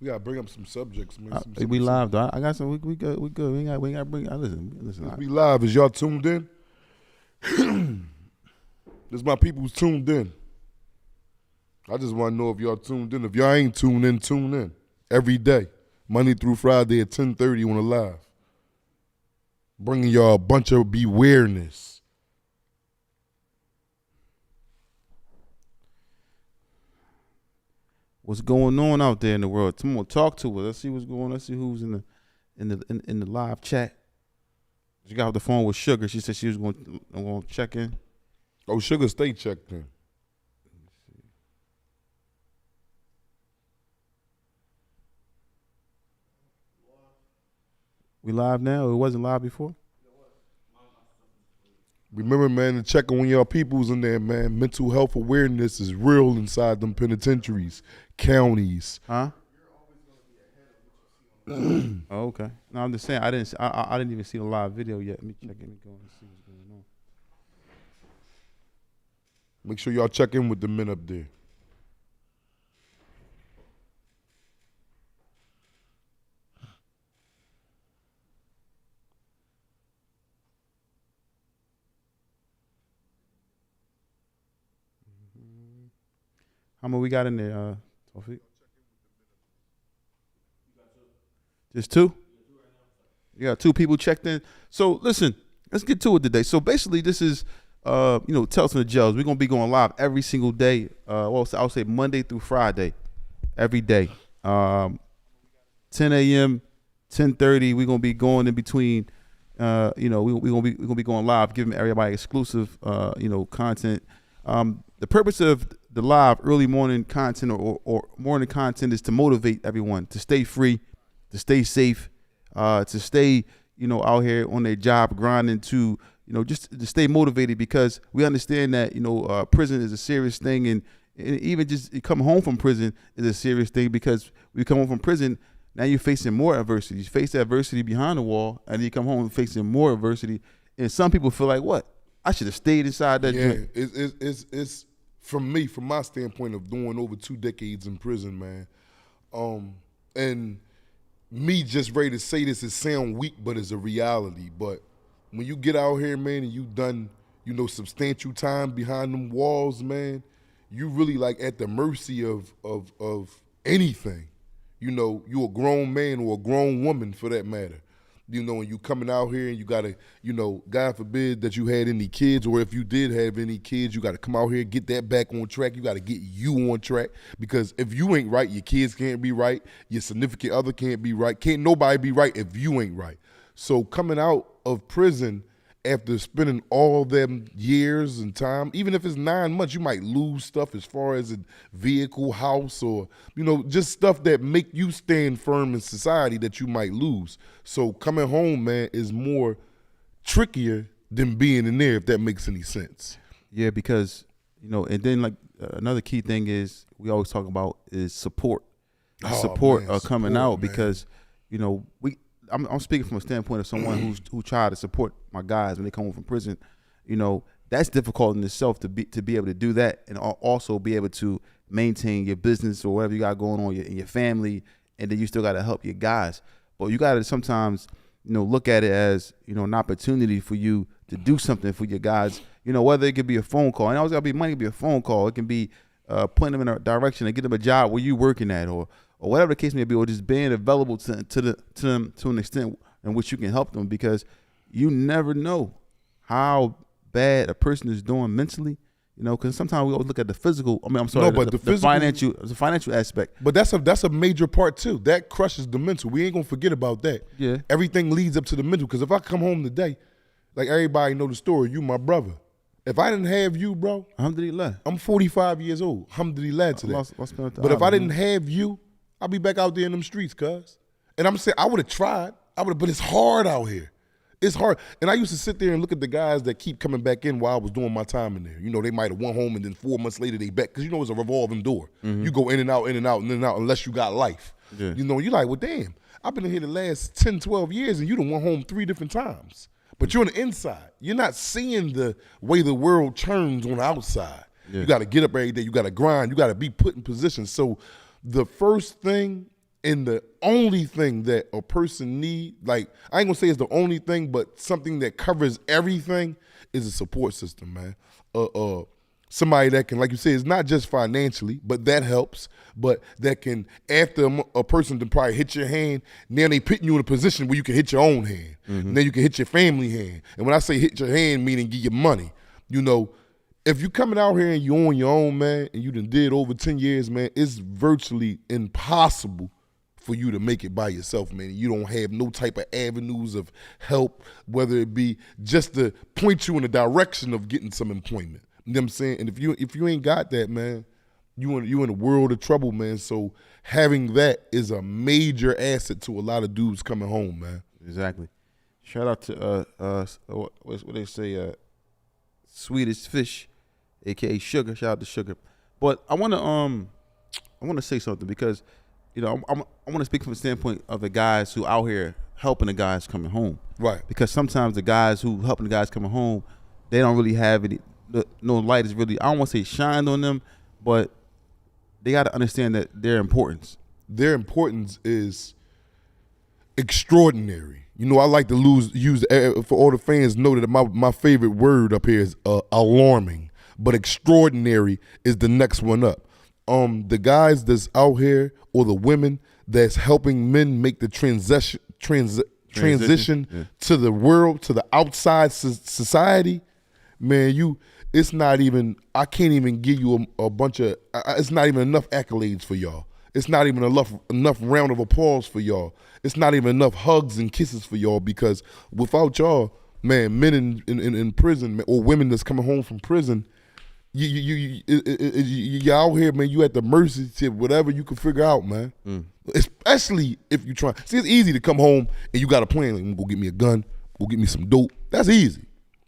We gotta bring up some subjects, man. We live though. I got some. We good. We good. We ain't got to bring. Listen. We live. Is y'all tuned in? This my people who's tuned in. I just want to know if y'all tuned in. If y'all ain't tuned in, tune in every day, Monday through Friday at 10:30 on the live. Bringing y'all a bunch of bewareness. What's going on out there in the world? Come on, talk to us. Let's see what's going on. Let's see who's in the live chat. She got off the phone with Sugar. She said she was going to check in. Oh, Sugar, stay checked in. We live now? It wasn't live before? Remember, man, to check on y'all peoples in there, man. Mental health awareness is real inside them penitentiaries, counties. Huh? Oh, okay. No, I'm just saying I didn't even see the live video yet. Let me check in and go and see what's going on. Make sure y'all check in with the men up there. How many we got in there, Tawfiq? Just two? You got two people checked in. So listen, let's get to it today. So basically, this is Tales from the Jails. We're gonna be going live every single day. I'll say Monday through Friday, every day. 10 a.m., 10:30. We're gonna be going in between. We're gonna be going live, giving everybody exclusive content. The purpose of the live early morning content or morning content is to motivate everyone to stay free, to stay safe, to stay, out here on their job grinding, to, just to stay motivated, because we understand that, prison is a serious thing, and even just come home from prison is a serious thing, because when you come home from prison, now you're facing more adversity. You face the adversity behind the wall, and you come home facing more adversity. And some people feel like, what? I should have stayed inside that joint. It's from me, from my standpoint of doing over 2 decades in prison, man. And me just ready to say this, it sound weak, but it's a reality. But when you get out here, man, and you done, substantial time behind them walls, man, you really like at the mercy of anything. You a grown man or a grown woman for that matter. And you coming out here and you gotta, God forbid that you had any kids, or if you did have any kids, you gotta come out here, get that back on track. You gotta get you on track, because if you ain't right, your kids can't be right, your significant other can't be right, can't nobody be right if you ain't right. So coming out of prison after spending all them years and time, even if it's 9 months, you might lose stuff as far as a vehicle, house, or, just stuff that make you stand firm in society that you might lose. So coming home, man, is more trickier than being in there, if that makes any sense. Yeah, because, and then another key thing is we always talk about is support. Support coming out, man. Because, I'm speaking from a standpoint of someone who tried to support my guys when they come home from prison. That's difficult in itself to be able to do that, and also be able to maintain your business or whatever you got going on in your family, and then you still got to help your guys. But you got to sometimes, look at it as, an opportunity for you to do something for your guys. Whether it could be a phone call, and always got to be money, it can be a phone call. It can be pointing them in a direction and get them a job where you working at, or whatever the case may be, or just being available to them to an extent in which you can help them, because you never know how bad a person is doing mentally. Because sometimes we always look at the physical. The financial aspect. But that's a major part too. That crushes the mental. We ain't gonna forget about that. Yeah. Everything leads up to the mental. Because if I come home today, like everybody know the story, you my brother. If I didn't have you, bro, alhamdulillah. I'm 45 years old. Alhamdulillah today. But if I didn't have you, I'll be back out there in them streets, cuz. And I'm saying, I would have tried. But it's hard out here. It's hard. And I used to sit there and look at the guys that keep coming back in while I was doing my time in there. They might have went home and then 4 months later they back. Because it's a revolving door. Mm-hmm. You go in and out, in and out, in and out, unless you got life. Yeah. You're like, well, damn, I've been in here the last 10, 12 years and you done went home 3 different times. But you're on the inside. You're not seeing the way the world turns on the outside. Yeah. You got to get up every day. You got to grind. You got to be put in position. So the first thing And the only thing that a person need, like I ain't gonna say it's the only thing, but something that covers everything is a support system, man. Somebody that can, like you said, it's not just financially, but that helps. But that can, after a person to probably hit your hand, now they putting you in a position where you can hit your own hand. Then you can hit your family hand. And when I say hit your hand, meaning give you money. You know, if you coming out here and you on your own, man, and you done did over 10 years, man, it's virtually impossible for you to make it by yourself, man. You don't have no type of avenues of help, whether it be just to point you in the direction of getting some employment. You know what I'm saying? And if you ain't got that, man, you in a world of trouble, man. So having that is a major asset to a lot of dudes coming home, man. Exactly. Shout out to what they say, Swedish Fish, aka Sugar. Shout out to Sugar. But I wanna say something because, you know, I want to speak from the standpoint of the guys who out here helping the guys coming home. Right. Because sometimes the guys who helping the guys coming home, they don't really have any. No light is really, I don't want to say shined on them, but they got to understand that their importance. Their importance is extraordinary. You know, I like to use for all the fans know that my favorite word up here is alarming, but extraordinary is the next one up. The guys that's out here or the women that's helping men make the transition Yeah. to the world, to the outside society, man, it's not even, I can't even give you a bunch of, it's not even enough accolades for y'all. It's not even enough round of applause for y'all. It's not even enough hugs and kisses for y'all, because without y'all, man, men in prison or women that's coming home from prison, you out here, man, you at the mercy to whatever you can figure out, man. Especially if you try. See, it's easy to come home and you got a plan. Like, I'm gonna go get me a gun, go get me some dope. That's easy.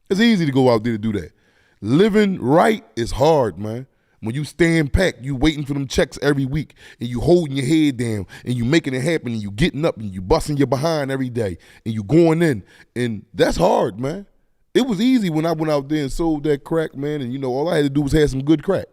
It's easy to go out there to do that. Living right is hard, man. When you stand packed, you waiting for them checks every week, and you holding your head down, and you making it happen, and you getting up, and you busting your behind every day, and you going in, and that's hard, man. It was easy when I went out there and sold that crack, man, and you know, all I had to do was have some good crack,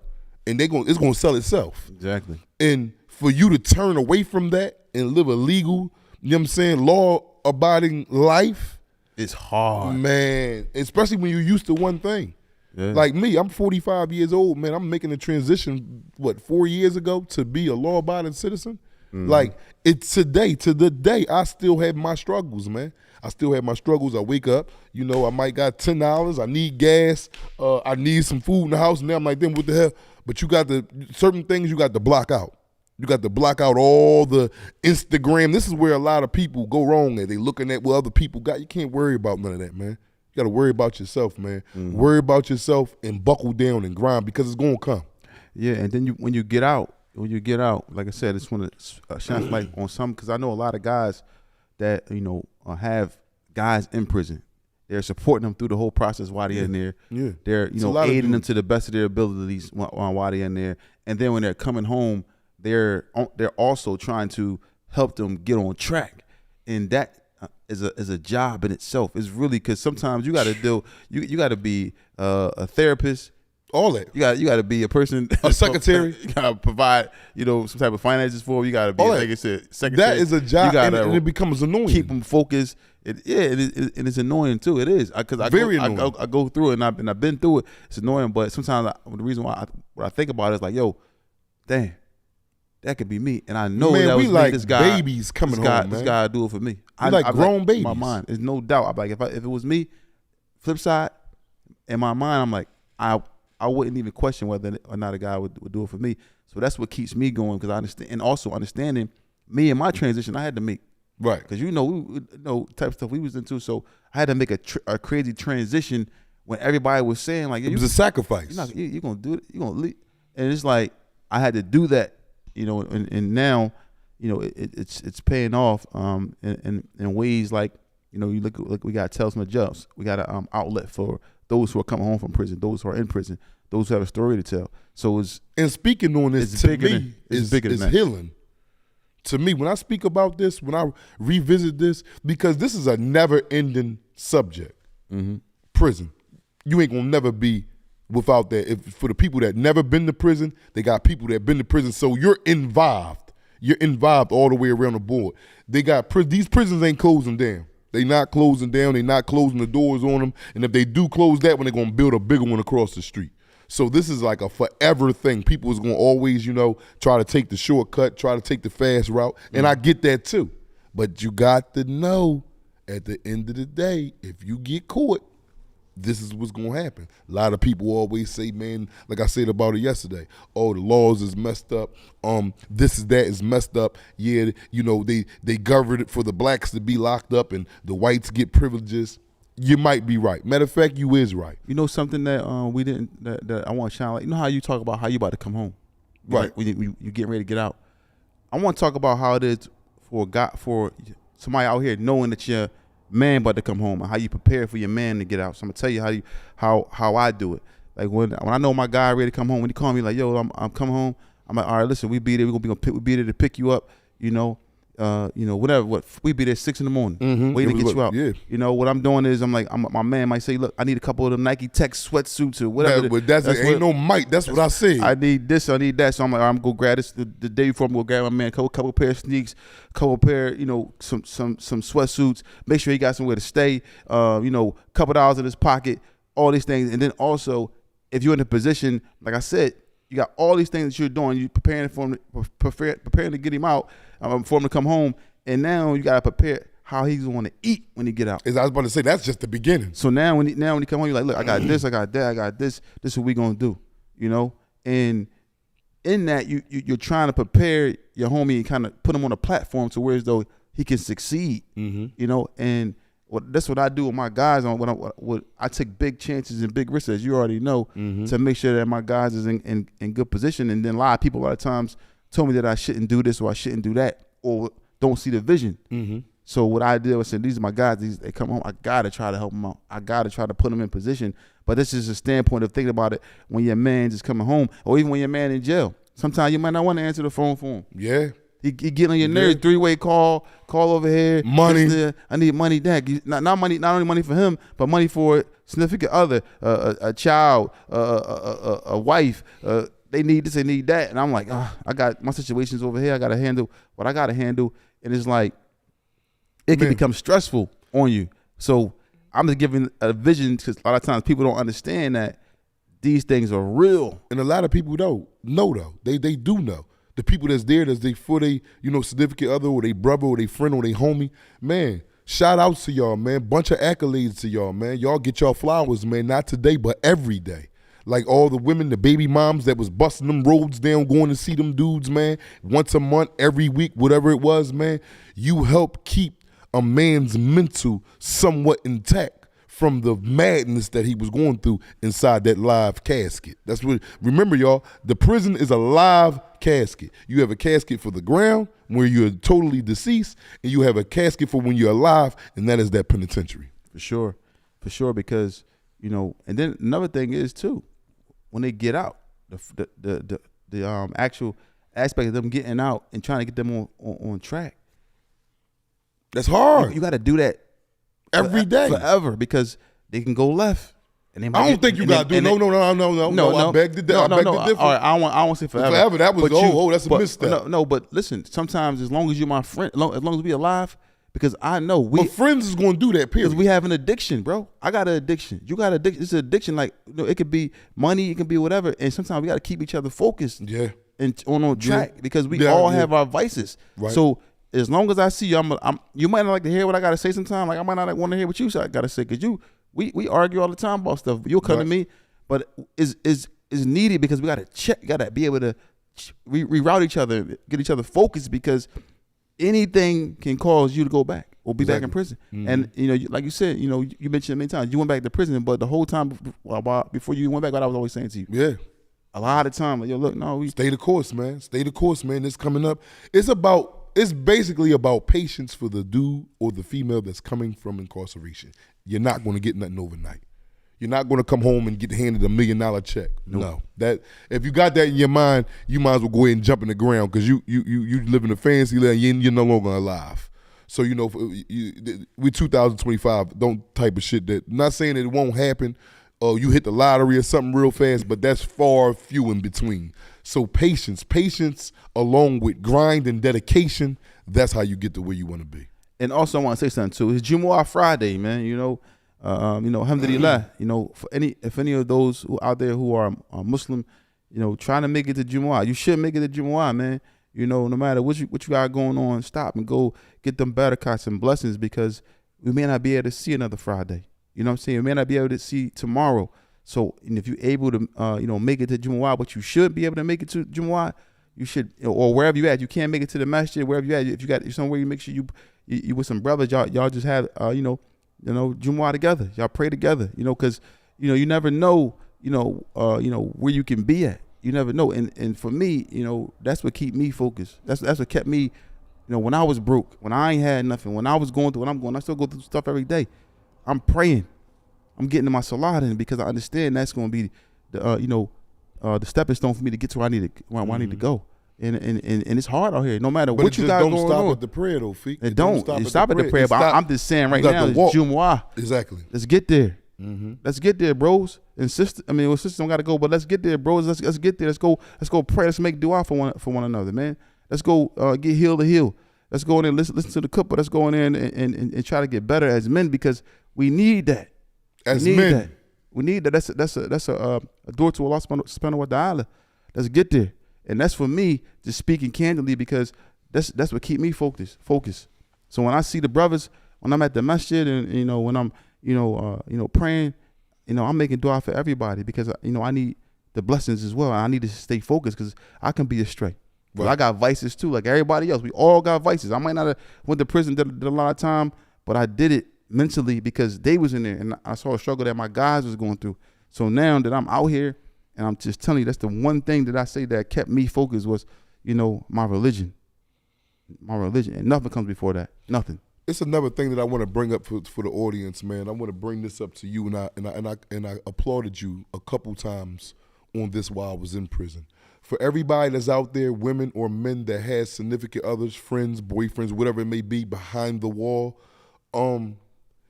and it's gonna sell itself. Exactly. And for you to turn away from that and live a legal, you know what I'm saying, law-abiding life, it's hard, man. Especially when you're used to one thing. Yeah. Like me, I'm 45 years old, man. I'm making a transition, 4 years ago to be a law-abiding citizen. Like, it's today, to the day, I still have my struggles, man. I still have my struggles. I wake up, you know, I might got $10. I need gas. I need some food in the house. And now I'm like, then what the hell? But you got certain things you got to block out. You got to block out all the Instagram. This is where a lot of people go wrong at. They looking at what other people got. You can't worry about none of that, man. You got to worry about yourself, man. Worry about yourself and buckle down and grind, because it's going to come. Yeah, and then when you get out, like I said, I just want to shine light on some, because I know a lot of guys that, you know, have guys in prison. They're supporting them through the whole process while they're in there. Yeah. They're, you know, aiding them to the best of their abilities while they're in there. And then when they're coming home, they're also trying to help them get on track. And that is a job in itself. It's really, because sometimes you got to you got to be a therapist. All that. You got to be a person, a secretary. You got to provide, you know, some type of finances for them. You got to be, like I said, secretary. That is a job, and it becomes annoying. Keep them focused. And it's annoying too. It is, because I go through it, and I've been through it. It's annoying, but sometimes the reason why I think about it is like, yo, damn, that could be me, and I know that was like me. This guy, babies coming home, man. This guy do it for me. I like grown babies. In my mind, there's no doubt. I'm like, if it was me, flip side, in my mind, I'm like, I wouldn't even question whether or not a guy would do it for me. So that's what keeps me going, because I understand, and also understanding me and my transition I had to make. Right. Because you know type of stuff we was into, so I had to make a crazy transition when everybody was saying like, it was a sacrifice. You're gonna do it. You're gonna leave, and it's like I had to do that, you know, and now, you know, it's paying off in ways like, you know, you look we got Tales from the Jails. We got an outlet for those who are coming home from prison, those who are in prison, those who have a story to tell. So and speaking on this, to me, it's healing. To me, when I speak about this, when I revisit this, because this is a never-ending subject. Prison, you ain't gonna never be without that. For the people that never been to prison, they got people that been to prison, so you're involved. you're involved all the way around the board. They got these prisons ain't closing down. They not closing down. They not closing the doors on them. And if they do close that one, they're gonna build a bigger one across the street. So this is like a forever thing. People is gonna always, try to take the shortcut, try to take the fast route, and I get that too. But you got to know, at the end of the day, if you get caught, this is what's gonna happen. A lot of people always say, man, like I said about it yesterday, oh, the laws is messed up. This is that is messed up. Yeah, they governed it for the blacks to be locked up and the whites get privileges. You might be right. Matter of fact, you is right. You know something that we didn't that I want to shine light. You know how you talk about how you about to come home, right? When you getting ready to get out. I want to talk about how it is for somebody out here knowing that your man about to come home and how you prepare for your man to get out. So I'm gonna tell you how I do it. Like when I know my guy ready to come home, when he call me like, yo, I'm coming home. I'm like, all right, listen, we be there. We be there to pick you up. Whatever. We be there 6 a.m, waiting to get you out. Yeah. What I'm doing is my man might say, look, I need a couple of them Nike Tech sweatsuits or whatever. But ain't no mic. That's what I said. I need this. I need that. So I'm like, all right, I'm gonna go grab this the day before. I'm gonna grab my man a couple pair of sneaks, couple pair, some sweatsuits. Make sure he got somewhere to stay. Couple dollars in his pocket. All these things, and then also, if you're in a position, like I said, you got all these things that you're doing. You preparing for him, preparing to get him out, for him to come home, and now you gotta prepare how he's going to eat when he get out. As I was about to say, that's just the beginning. So now when he come home, you're like, look, I got this, I got that, I got this. This is what we gonna do, And in that, you're trying to prepare your homie and kind of put him on a platform to where as though he can succeed. And that's what I do with my guys. I take big chances and big risks, as you already know, to make sure that my guys is in good position. And then a lot of times told me that I shouldn't do this or I shouldn't do that or don't see the vision. So what I did was say, these are my guys. They come home. I gotta try to help them out. I gotta try to put them in position. But this is a standpoint of thinking about it when your man just coming home, or even when your man in jail. Sometimes you might not want to answer the phone for him. Yeah. He get on your nerves, 3-way call over here. Money. I need money back. Not money, not only money for him, but money for a significant other, a child, a wife. They need this, they need that. And I'm like, I got my situations over here. I got to handle what I got to handle. And it's like, it can become stressful on you. So I'm just giving a vision, because a lot of times people don't understand that these things are real. And a lot of people don't know, though. They do know. The people that's there, for they significant other or they brother or they friend or they homie, man, shout outs to y'all, man. Bunch of accolades to y'all, man. Y'all get y'all flowers, man, not today, but every day. Like all the women, the baby moms that was busting them roads down, going to see them dudes, man, once a month, every week, whatever it was, man. You help keep a man's mental somewhat intact from the madness that he was going through inside that live casket. That's what, remember y'all, the prison is a live casket. You have a casket for the ground where you're totally deceased, and you have a casket for when you're alive, and that is that penitentiary. For sure, because, and then another thing is too, when they get out, the actual aspect of them getting out and trying to get them on track. That's hard. You got to do that every day, forever, because they can go left. And they I don't think you got to do. No. I beg to differ. All right, I want to say forever. Forever. That was that's a misstep. No, but listen. Sometimes, as long as you're my friend, as long as we alive, because I know but friends is going to do that. Period. Because we have an addiction, bro. I got an addiction. You got addiction. It's an addiction. Like it could be money. It can be whatever. And sometimes we got to keep each other focused. Yeah. And on track, because we all have our vices. Right. So as long as I see you, you might not like to hear what I got to say sometimes. Like I might not want to hear what you got to say, because we argue all the time about stuff. You'll come to me, but is needed, because we got to check. You got to be able to reroute each other, get each other focused, because anything can cause you to go back or be back in prison. And like you said, you mentioned many times you went back to prison, but the whole time before you went back, what I was always saying to you, a lot of time, like, yo, look, no, stay the course, man. Stay the course, man. It's coming up. It's basically about patience for the dude or the female that's coming from incarceration. You're not going to get nothing overnight. You're not going to come home and get handed $1 million check. Nope. No, that if you got that in your mind, you might as well go ahead and jump in the ground, because you live in a fancy land. You're no longer alive. So we 2025. Don't type of shit that. Not saying that it won't happen. You hit the lottery or something real fast, but that's far few in between. So patience along with grind and dedication, that's how you get to where you want to be. And also, I want to say something too. It's Jumu'ah Friday, man. Alhamdulillah. For any of those who out there who are Muslim, trying to make it to Jumu'ah, you should make it to Jumu'ah, man. No matter what you got going on, stop and go get them barakats and blessings, because we may not be able to see another Friday. You know what I'm saying? We may not be able to see tomorrow. So, and if you're able to, make it to Jumu'ah, but you should be able to make it to Jumu'ah, you should, or wherever you at. You can't make it to the masjid, wherever you at. If you got somewhere, you make sure you with some brothers, y'all just have, Jumu'ah together. Y'all pray together, because, you never know, where you can be at. You never know. And for me, that's what keep me focused. That's what kept me, when I was broke, when I ain't had nothing, when I was going through what I'm going, I still go through stuff every day. I'm praying. I'm getting to my salat in, because I understand that's going to be the stepping stone for me to get to where I need to go. And it's hard out here. No matter but what you got going on. Don't stop at the prayer though, Feek. It don't stop at the prayer. But I'm just saying right now, it's Jumu'ah. Exactly. Let's get there. Mm-hmm. Let's get there, bros. And sisters don't got to go, but let's get there, bros. Let's get there. Let's go pray. Let's make dua for one another, man. Let's go get healed to heal. Let's go in there and listen to the khutbah. Let's go in there and try to get better as men, because we need that. We need that. That's a door to Allah subhanahu wa ta'ala. Let's get there. And that's for me, just speaking candidly, because that's what keep me focused. So when I see the brothers, when I'm at the masjid and when I'm praying, I'm making dua for everybody, because I need the blessings as well. I need to stay focused, because I can be astray. Right. I got vices too, like everybody else. We all got vices. I might not have went to prison, did a lot of time, but I did it mentally because they was in there, and I saw a struggle that my guys was going through. So now that I'm out here, and I'm just telling you, that's the one thing that I say that kept me focused was, my religion. And nothing comes before that. Nothing. It's another thing that I want to bring up for the audience, man. I want to bring this up to you, and I applauded you a couple times on this while I was in prison. For everybody that's out there, women or men that has significant others, friends, boyfriends, whatever it may be, behind the wall,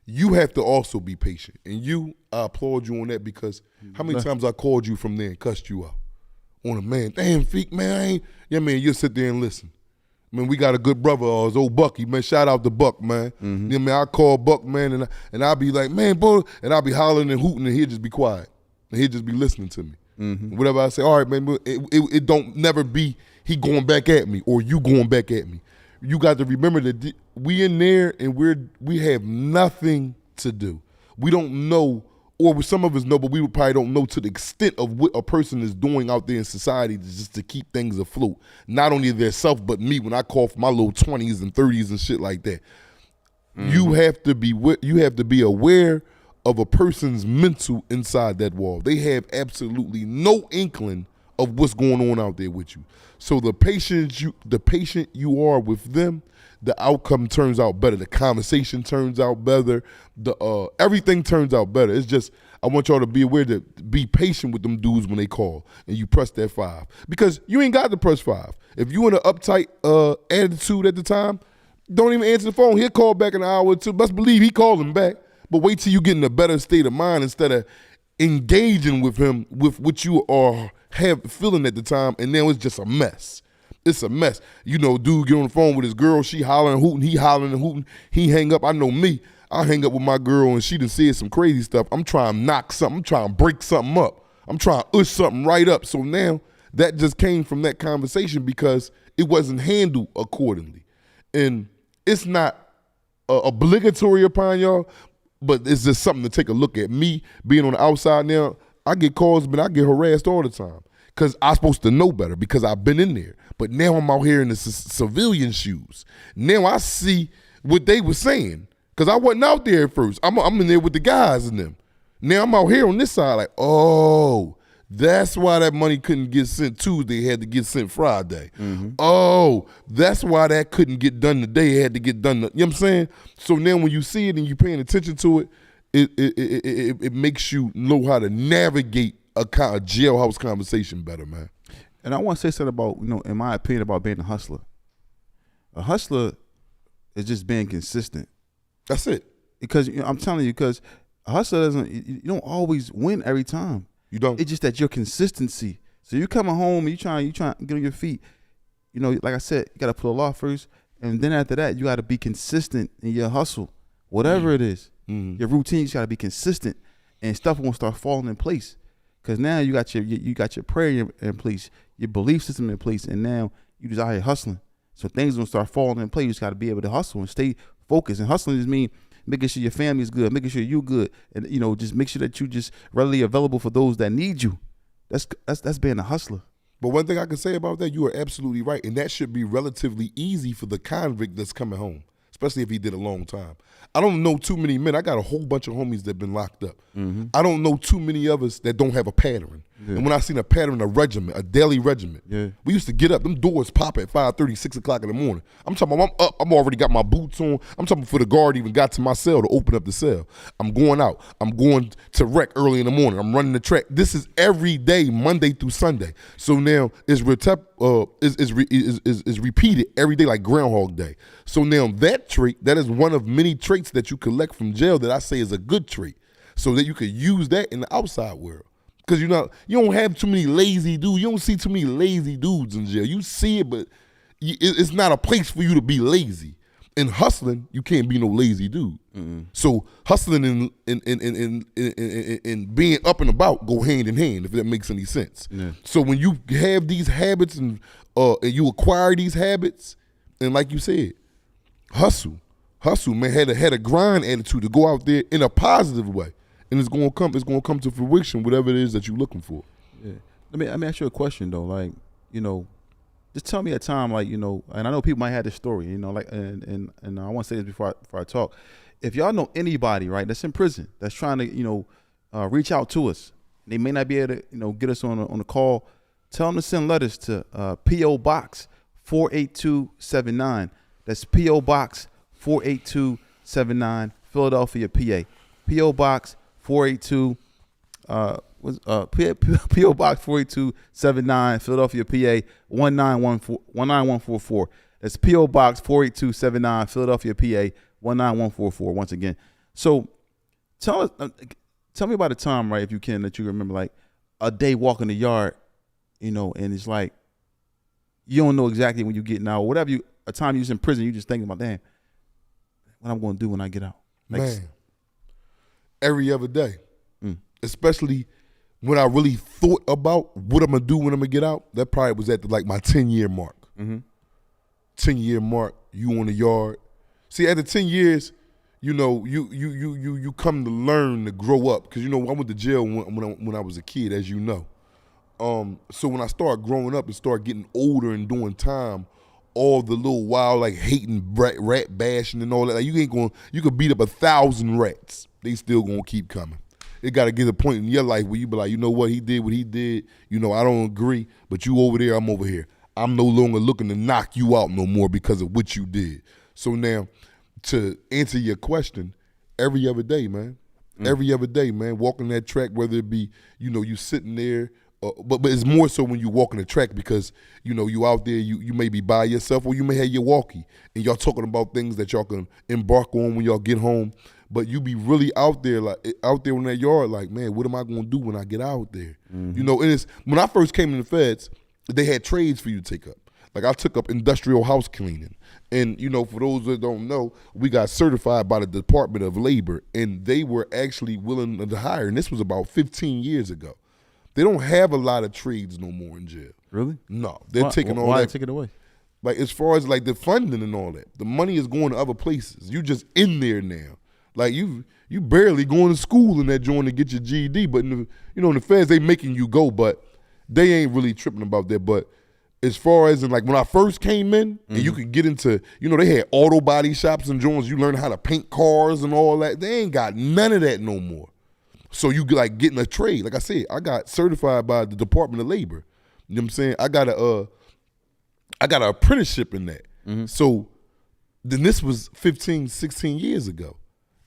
you have to also be patient. And I applaud you on that, because how many times I called you from there and cussed you out on a man? Damn, Feek, man, you'll sit there and listen. Man, we got a good brother, his old Bucky, man. Shout out to Buck, man. Mm-hmm. I call Buck, man, and I'll be like, man, boy, and I'll be hollering and hooting, and he'll just be quiet. And he'll just be listening to me. Mm-hmm. Whatever I say, all right, man, it don't never be he going back at me or you going back at me. You got to remember that we in there and we have nothing to do. We don't know, or some of us know, but we probably don't know to the extent of what a person is doing out there in society just to keep things afloat. Not only their self, but me when I call for my little 20s and 30s and shit like that. Mm-hmm. You have to be aware of a person's mental inside that wall. They have absolutely no inkling of what's going on out there with you. So the patient you are with them, the outcome turns out better. The conversation turns out better. Everything turns out better. It's just, I want y'all to be aware to be patient with them dudes when they call and you press that 5. Because you ain't got to press 5. If you in an uptight attitude at the time, don't even answer the phone. He'll call back in an hour or two. Best believe he called him back. But wait till you get in a better state of mind instead of engaging with him with what you are feeling at the time, and then it's just a mess. It's a mess. Dude get on the phone with his girl, she hollering, hooting, he hollering and hooting, he hang up. I know me. I hang up with my girl and she done said some crazy stuff. I'm trying to knock something. I'm trying to break something up. I'm trying to ush something right up. So now that just came from that conversation because it wasn't handled accordingly. And it's not obligatory upon y'all, but it's just something to take a look at. Me being on the outside now, I get calls, but I get harassed all the time because I'm supposed to know better because I've been in there. But now I'm out here in the civilian shoes. Now I see what they were saying because I wasn't out there at first. I'm in there with the guys and them. Now I'm out here on this side like, oh, that's why that money couldn't get sent Tuesday. It had to get sent Friday. Mm-hmm. Oh, that's why that couldn't get done today. It had to get done. You know what I'm saying? So now when you see it and you're paying attention to it, it makes you know how to navigate a jailhouse conversation better, man. And I want to say something about, in my opinion, about being a hustler. A hustler is just being consistent. That's it. Because I'm telling you, because a hustler you don't always win every time. You don't. It's just that your consistency So you coming home, you trying to get on your feet. You know, like I said, you got to pull it off first, and then after that, you got to be consistent in your hustle, whatever it is. Your routines got to be consistent, and stuff won't start falling in place. Cause now you got your prayer in place, your belief system in place, and now you just out here hustling. So things gonna start falling in place. You just got to be able to hustle and stay focused. And hustling just mean making sure your family's good, making sure you good, and you know, just make sure that you just readily available for those that need you. That's being a hustler. But one thing I can say about that, you are absolutely right, and that should be relatively easy for the convict that's coming home, especially if he did a long time. I don't know too many men. I got a whole bunch of homies that been locked up. I don't know too many of us that don't have a pattern. And when I seen a pattern, a regimen, a daily regimen, we used to get up. Them doors pop at 5:30, 6 o'clock in the morning. I'm talking about I'm up. I'm already got my boots on. I'm talking before the guard even got to my cell to open up the cell. I'm going out. I'm going to rec early in the morning. I'm running the track. This is every day, Monday through Sunday. So now it's repeated every day like Groundhog Day. So now that trait, that is one of many traits that you collect from jail that I say is a good trait, so that you could use that in the outside world. Because you don't have too many lazy dudes. You don't see too many lazy dudes in jail. You see it, but it's not a place for you to be lazy. In hustling, you can't be no lazy dude. So hustling and being up and about go hand in hand, if that makes any sense. So when you have these habits and you acquire these habits, and like you said, hustle, man, had a grind attitude to go out there in a positive way. And it's gonna come to fruition, whatever it is that you're looking for. Yeah. Let me ask you a question though. Like, you know, just tell me a time, like, you know, and I know people might have this story, you know, like, and I want to say this before I talk. If y'all know anybody, right, that's in prison, that's trying to, you know, reach out to us, they may not be able to, you know, get us on a call. Tell them to send letters to P.O. Box 48279. That's P.O. Box 48279, Philadelphia, PA. P.O. Box 482 P.O. Box 48279, Philadelphia, PA 19144. That's P.O. Box 48279, Philadelphia, PA 19144. Once again, so tell me about a time, right, if you can, that you remember, like a day walking the yard, you know, and it's like you don't know exactly when you're getting out, or whatever. A time you was in prison, you just thinking about, damn, what I'm going to do when I get out. Like, man, every other day, especially when I really thought about what I'm gonna do when I'm gonna get out. That probably was at like my 10-year mark. 10-year mark, you on the yard. See, after 10 years, you know, you come to learn to grow up, because you know I went to jail when I was a kid, as you know. So when I started growing up and started getting older and doing time, all the little wild, like, hating, rat bashing and all that, like, you could beat up 1,000 rats, they still gonna keep coming. It got to get a point in your life where you be like, you know what he did, you know, I don't agree, but you over there, I'm over here. I'm no longer looking to knock you out no more because of what you did. So now, to answer your question, every other day, man. Every other day, man, walking that track, whether it be, you know, you sitting there, but it's more so when you walking the track, because, you know, you out there, you may be by yourself, or you may have your walkie, and y'all talking about things that y'all can embark on when y'all get home. But you be really out there in that yard, like, man, what am I gonna do when I get out there? You know, and it's when I first came in the feds, they had trades for you to take up. Like, I took up industrial house cleaning, and you know, for those that don't know, we got certified by the Department of Labor, and they were actually willing to hire. And this was about 15 years ago. They don't have a lot of trades no more in jail. Really? No, they're taking all why that. Take it away? Like, as far as like the funding and all that, the money is going to other places. You just in there now. Like, you barely going to school in that joint to get your GED, but in the feds, they making you go, but they ain't really tripping about that. But as far as in, like, when I first came in, and you could get into, you know, they had auto body shops and joints, you learn how to paint cars and all that. They ain't got none of that no more. So you like getting a trade. Like I said, I got certified by the Department of Labor. You know what I'm saying? I got an apprenticeship in that. So then this was 15, 16 years ago.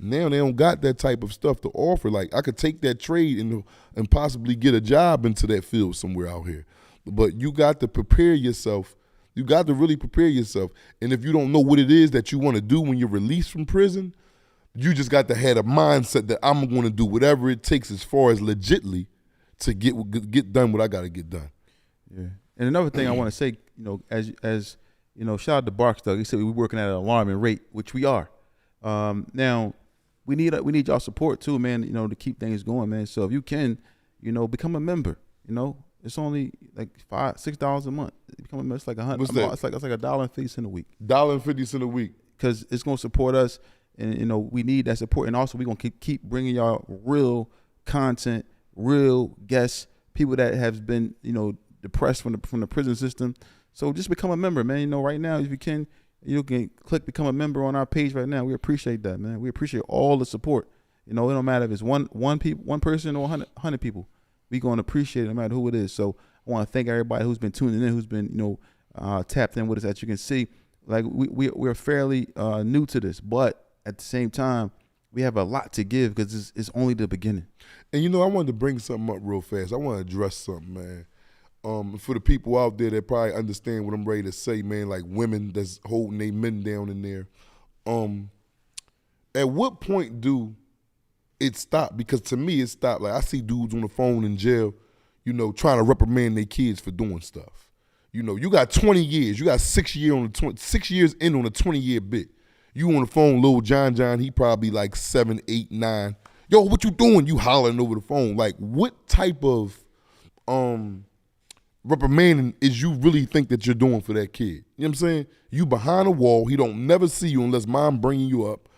Now they don't got that type of stuff to offer. Like, I could take that trade and possibly get a job into that field somewhere out here. But you got to prepare yourself. You got to really prepare yourself. And if you don't know what it is that you want to do when you're released from prison, you just got to have a mindset that I'm going to do whatever it takes as far as legitly to get done what I got to get done. Yeah. And another thing I want to say, as shout out to Barkstug. He said we're working at an alarming rate, which we are. Now we need y'all support too, man. To keep things going, man. So if you can, become a member. It's only like $5-6 a month. Become a member. It's like $100. What's that? It's like $1.50 a week. $1.50 a week. Because it's gonna support us, and we need that support. And also, we're gonna keep bringing y'all real content, real guests, people that have been depressed from the prison system. So just become a member, man. Right now, if you can click become a member on our page right now. We appreciate that, man. We appreciate all the support. It don't matter if it's one person or 100 people. We gonna appreciate it no matter who it is. So I want to thank everybody who's been tuning in, who's been tapped in with us. As you can see, like we're fairly new to this, but at the same time, we have a lot to give because it's only the beginning. And I wanted to bring something up real fast. I want to address something, man. For the people out there that probably understand what I'm ready to say, man, like women that's holding their men down in there. At what point do it stop? Because to me, it stopped. Like I see dudes on the phone in jail, trying to reprimand their kids for doing stuff. You got 20 years. You got 6 years in on a 20-year bit. You on the phone, little John, he probably like 7, 8, 9. Yo, what you doing? You hollering over the phone. Like, what type of reprimanding is you really think that you're doing for that kid? You know what I'm saying? You behind a wall. He don't never see you unless mom bringing you up.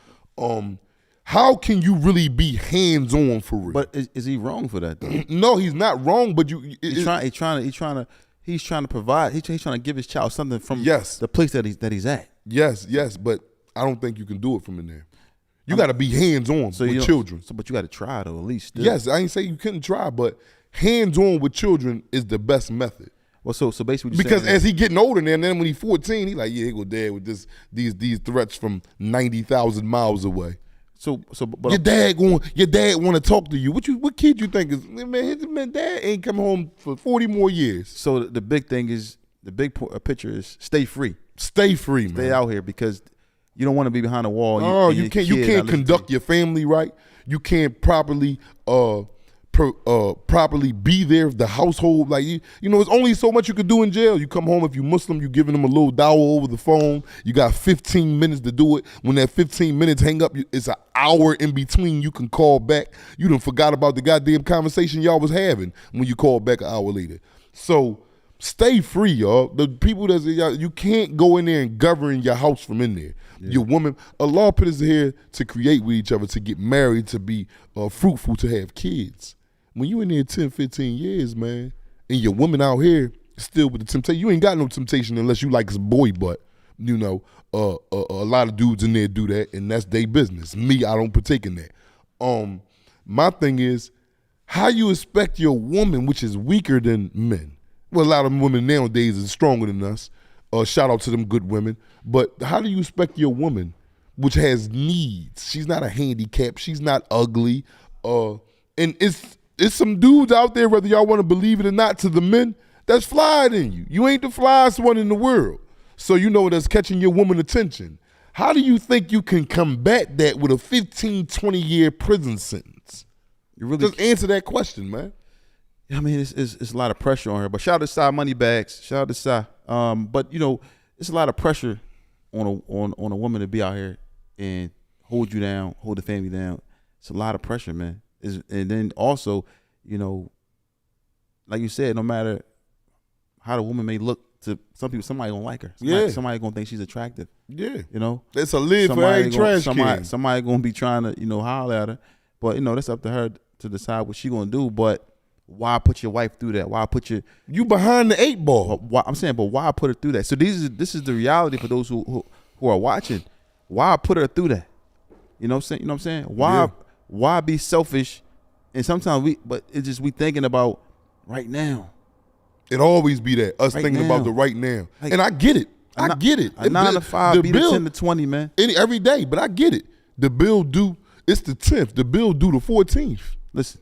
How can you really be hands-on for real? But is he wrong for that, though? No, he's not wrong, but he's trying to provide. He's trying to give his child something from the place that he's at. Yes, but I don't think you can do it from in there. You got to be hands-on with children. But you got to try, though, at least. Still. Yes, I ain't say you couldn't try, but hands-on with children is the best method. Well, so basically, because as he getting older, and then when he's 14, he like, yeah, he go dad with these threats from 90,000 miles away. But your dad want to talk to you. What kid you think is, man? His dad ain't come home for 40 more years. So the big thing is, the big picture is stay free. Stay free, man. Stay out here because you don't want to be behind a wall. Oh, you can't conduct your family right. You can't properly be there. The household, like there's only so much you could do in jail. You come home, if you Muslim, you giving them a little dawah over the phone. You got 15 minutes to do it. When that 15 minutes hang up, it's an hour in between. You can call back. You done forgot about the goddamn conversation y'all was having when you call back an hour later. So stay free, y'all. The people you can't go in there and govern your house from in there. Yeah. Your woman, Allah put us here to create with each other, to get married, to be fruitful, to have kids. When you in there 10, 15 years, man, and your woman out here still with the temptation, you ain't got no temptation unless you like some boy butt. A lot of dudes in there do that, and that's their business. Me, I don't partake in that. My thing is, how you expect your woman, which is weaker than men, well, a lot of women nowadays is stronger than us. Shout out to them good women. But how do you expect your woman, which has needs? She's not a handicap. She's not ugly. And it's some dudes out there, whether y'all want to believe it or not, to the men, that's flyer than you. You ain't the flyest one in the world. So that's catching your woman attention. How do you think you can combat that with a 15, 20-year prison sentence? You really just answer that question, man. I mean, it's a lot of pressure on her. But shout out to Cy Moneybags. Shout out to Cy. But it's a lot of pressure on a woman to be out here and hold you down, hold the family down. It's a lot of pressure, man. And then also, like you said, no matter how the woman may look to some people, somebody gonna like her. Somebody gonna think she's attractive. Yeah. It's a lid for every trash can. Somebody gonna be trying to holler at her. But that's up to her to decide what she gonna do. But why put your wife through that? Why put you behind the 8 ball? But why put her through that? So this is the reality for those who are watching. Why put her through that? You know what I'm saying? Why be selfish? And sometimes but it's just we thinking about right now. It always be that us thinking about the right now, like, and I get it. I get it. A 9 to 5, be the 10 to 20, man. Every day, but I get it. The bill due. It's the 10th. The bill due the 14th. Listen,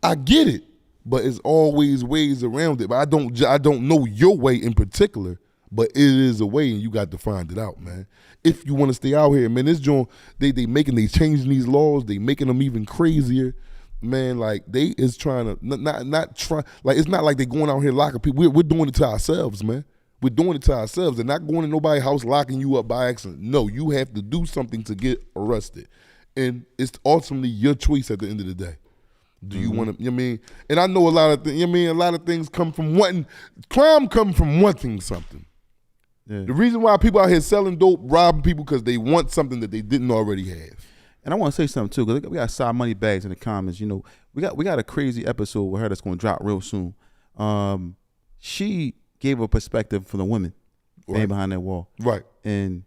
I get it. But it's always ways around it. But I don't know your way in particular, but it is a way, and you got to find it out, man. If you want to stay out here, man, this joint, they changing these laws, they making them even crazier. man, like they is trying to not try. Like it's not like they going out here locking people. We're doing it to ourselves, man. We're doing it to ourselves, and not going to nobody's house locking you up by accident. No, you have to do something to get arrested, and it's ultimately your choice at the end of the day. Do you want to? You know what I mean? And I know a lot of things. You know what I mean? A lot of things come from wanting. Crime come from wanting something. Yeah. The reason why people out here selling dope, robbing people, because they want something that they didn't already have. And I want to say something too, because we got side money bags in the comments. You know, we got a crazy episode with her that's going to drop real soon. She gave a perspective for the women man behind that wall, right? And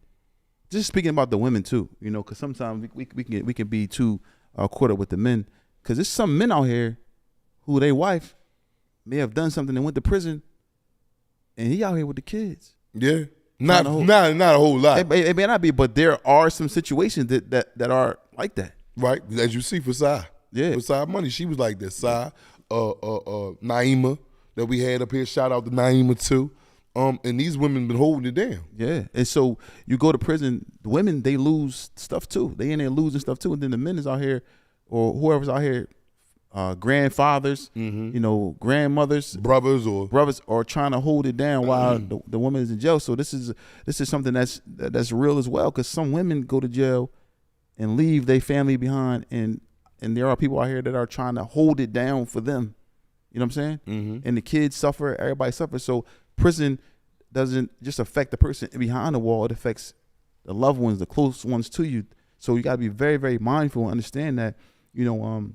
just speaking about the women too, you know, because sometimes we can be too caught up with the men, because there's some men out here who their wife may have done something and went to prison, and he out here with the kids. Yeah, not a whole lot. It may not be, but there are some situations that are like that. Right, as you see for Sai. Yeah. For Sai Money, she was like that. Sai, Naima that we had up here. Shout out to Naima too. And these women been holding it down. Yeah, and so you go to prison, the women, they lose stuff too. They in there losing stuff too, and then the men is out here, or whoever's out here, grandfathers, you know, grandmothers, brothers are trying to hold it down while the woman is in jail. So this is something that's real as well, because some women go to jail and leave their family behind, and there are people out here that are trying to hold it down for them. You know what I'm saying? And the kids suffer, everybody suffers. So prison doesn't just affect the person behind the wall; it affects the loved ones, the close ones to you. So you got to be very, very mindful and understand that, you know,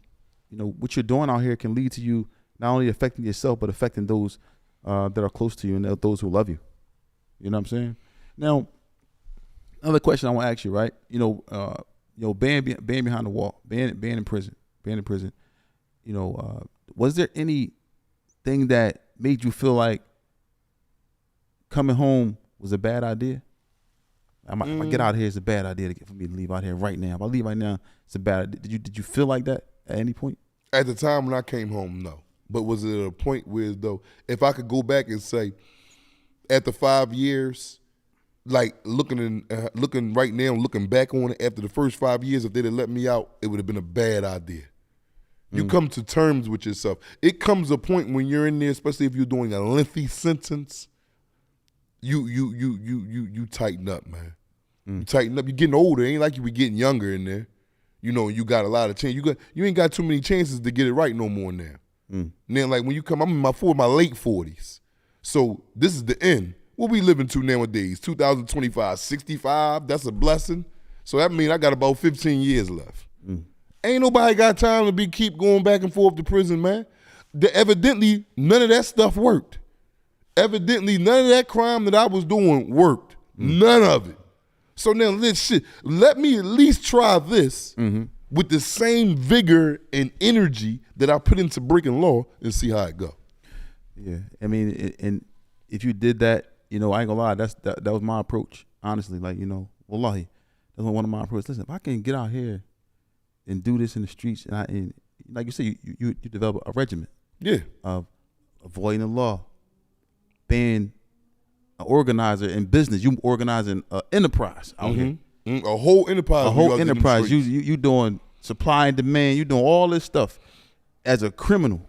what you're doing out here can lead to you not only affecting yourself, but affecting those that are close to you and those who love you. You know what I'm saying? Now, another question I want to ask you, right? You know, being behind the wall, being in prison. You know, was there anything that made you feel like coming home was a bad idea? If I get out of here, it's a bad idea for me to leave out here right now. If I leave right now, it's a bad idea. Did you feel like that at any point? At the time when I came home, no. But was it a point where, though, if I could go back and say, after 5 years, like looking right now, looking back on it, after the first 5 years, if they'd have let me out, it would have been a bad idea. You come to terms with yourself. It comes a point when you're in there, especially if you're doing a lengthy sentence, you tighten up, man. You tighten up. You're getting older. It ain't like you be getting younger in there. You know, you got a lot of chance. You ain't got too many chances to get it right no more now. And then, like, when you come, I'm in my late 40s. So this is the end. What we living to nowadays? 2025, 65. That's a blessing. So that means I got about 15 years left. Ain't nobody got time to keep going back and forth to prison, man. Evidently, none of that stuff worked. Evidently, none of that crime that I was doing worked. None of it. So now, let me at least try this with the same vigor and energy that I put into breaking law and see how it go. Yeah, I mean, and if you did that, you know, I ain't gonna lie, that was my approach, honestly. Like, you know, wallahi, that's one of my approaches. Listen, if I can get out here and do this in the streets, and like you said, you develop a regimen, of avoiding the law, being an organizer in business. You organizing an enterprise out here. A whole enterprise. A whole enterprise. You doing supply and demand. You doing all this stuff as a criminal.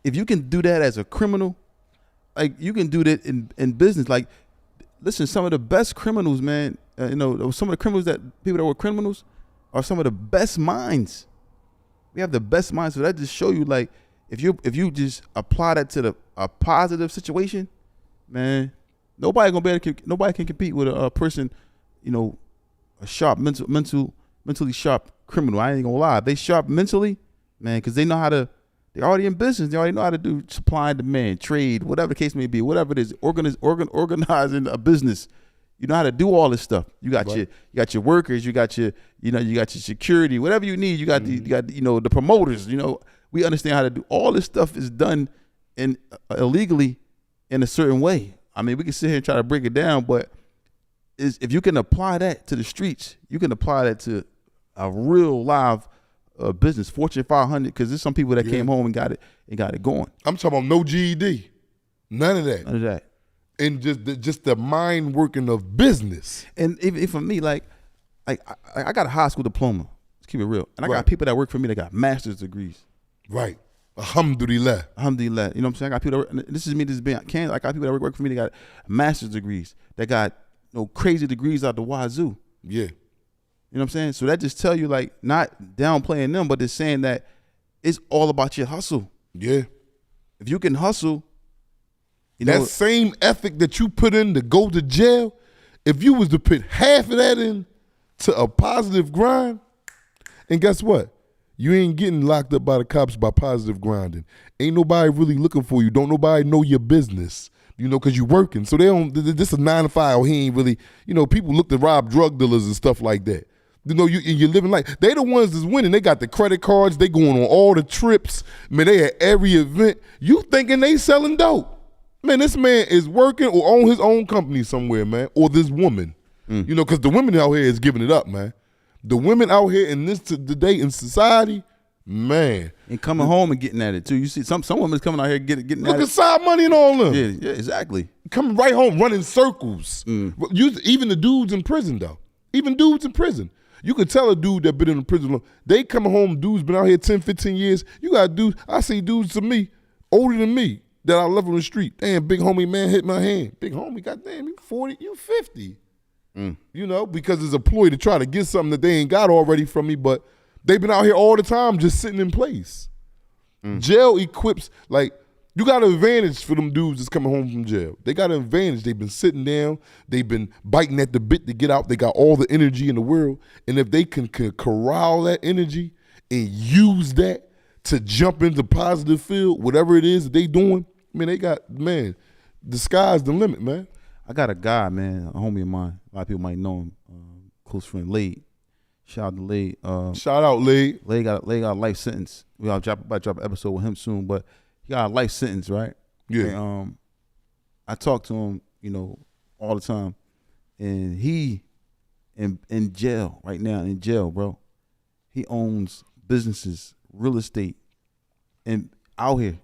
If you can do that as a criminal, like you can do that in business. Like, listen, some of the best criminals, man. You know, some of the criminals people that were criminals are some of the best minds. We have the best minds. So that just show you, like, if you just apply that to a positive situation, man, nobody can compete with a person, you know, a sharp mentally sharp criminal. I ain't gonna lie, they sharp mentally, man, because they know how to. They're already in business. They already know how to do supply and demand, trade, whatever the case may be, whatever it is, organizing a business. You know how to do all this stuff. You got your workers, you got your security, whatever you need. You got the promoters. You know, we understand how to do all this stuff. Is done illegally in a certain way. I mean, we can sit here and try to break it down, but if you can apply that to the streets, you can apply that to a real live business, Fortune 500, because there's some people that came home and got it going. I'm talking about no GED, none of that, and just the mind working of business. And even for me, like I got a high school diploma, Let's keep it real. And I Right. got people that work for me that got master's degrees. Right. Alhamdulillah. Alhamdulillah. You know what I'm saying? I got people that, this is me just being candid. I got people that work for me that got master's degrees, that got crazy degrees out the wazoo. Yeah. You know what I'm saying? So that just tell you, like, not downplaying them, but it's saying that it's all about your hustle. Yeah. If you can hustle, that same ethic that you put in to go to jail, if you was to put half of that in to a positive grind, and guess what? You ain't getting locked up by the cops by positive grinding. Ain't nobody really looking for you. Don't nobody know your business, because you working. So they don't, this is 9 to 5. He ain't really, people look to rob drug dealers and stuff like that. You're living life. They the ones that's winning. They got the credit cards. They going on all the trips. Man, they at every event. You thinking they selling dope. Man, this man is working or own his own company somewhere, man, or this woman. Because the women out here is giving it up, man. The women out here in this today in society, man. And coming home and getting at it, too. You see, some women's coming out here getting at it. Look at side money and all them. Yeah, exactly. Coming right home, running circles. Even the dudes in prison, though. Even dudes in prison. You could tell a dude that been in the prison long. They coming home, dudes been out here 10, 15 years. You got dudes, I see dudes to me, older than me, that I left on the street. Damn, big homie, man, hit my hand. Big homie, goddamn, you 40, you 50. Because it's a ploy to try to get something that they ain't got already from me, but they've been out here all the time just sitting in place. Jail equips, like, you got an advantage for them dudes that's coming home from jail. They got an advantage. They've been sitting down. They've been biting at the bit to get out. They got all the energy in the world. And if they can corral that energy and use that to jump into positive field, whatever it is that they doing, the sky's the limit, man. I got a guy, man, a homie of mine. A lot of people might know him. Close friend, Lade. Shout out to Lade. Shout out, Lade. Lade got a life sentence. We'll drop an episode with him soon, but he got a life sentence, right? Yeah. And, I talk to him, all the time, and he in jail right now. In jail, bro. He owns businesses, real estate, and out here.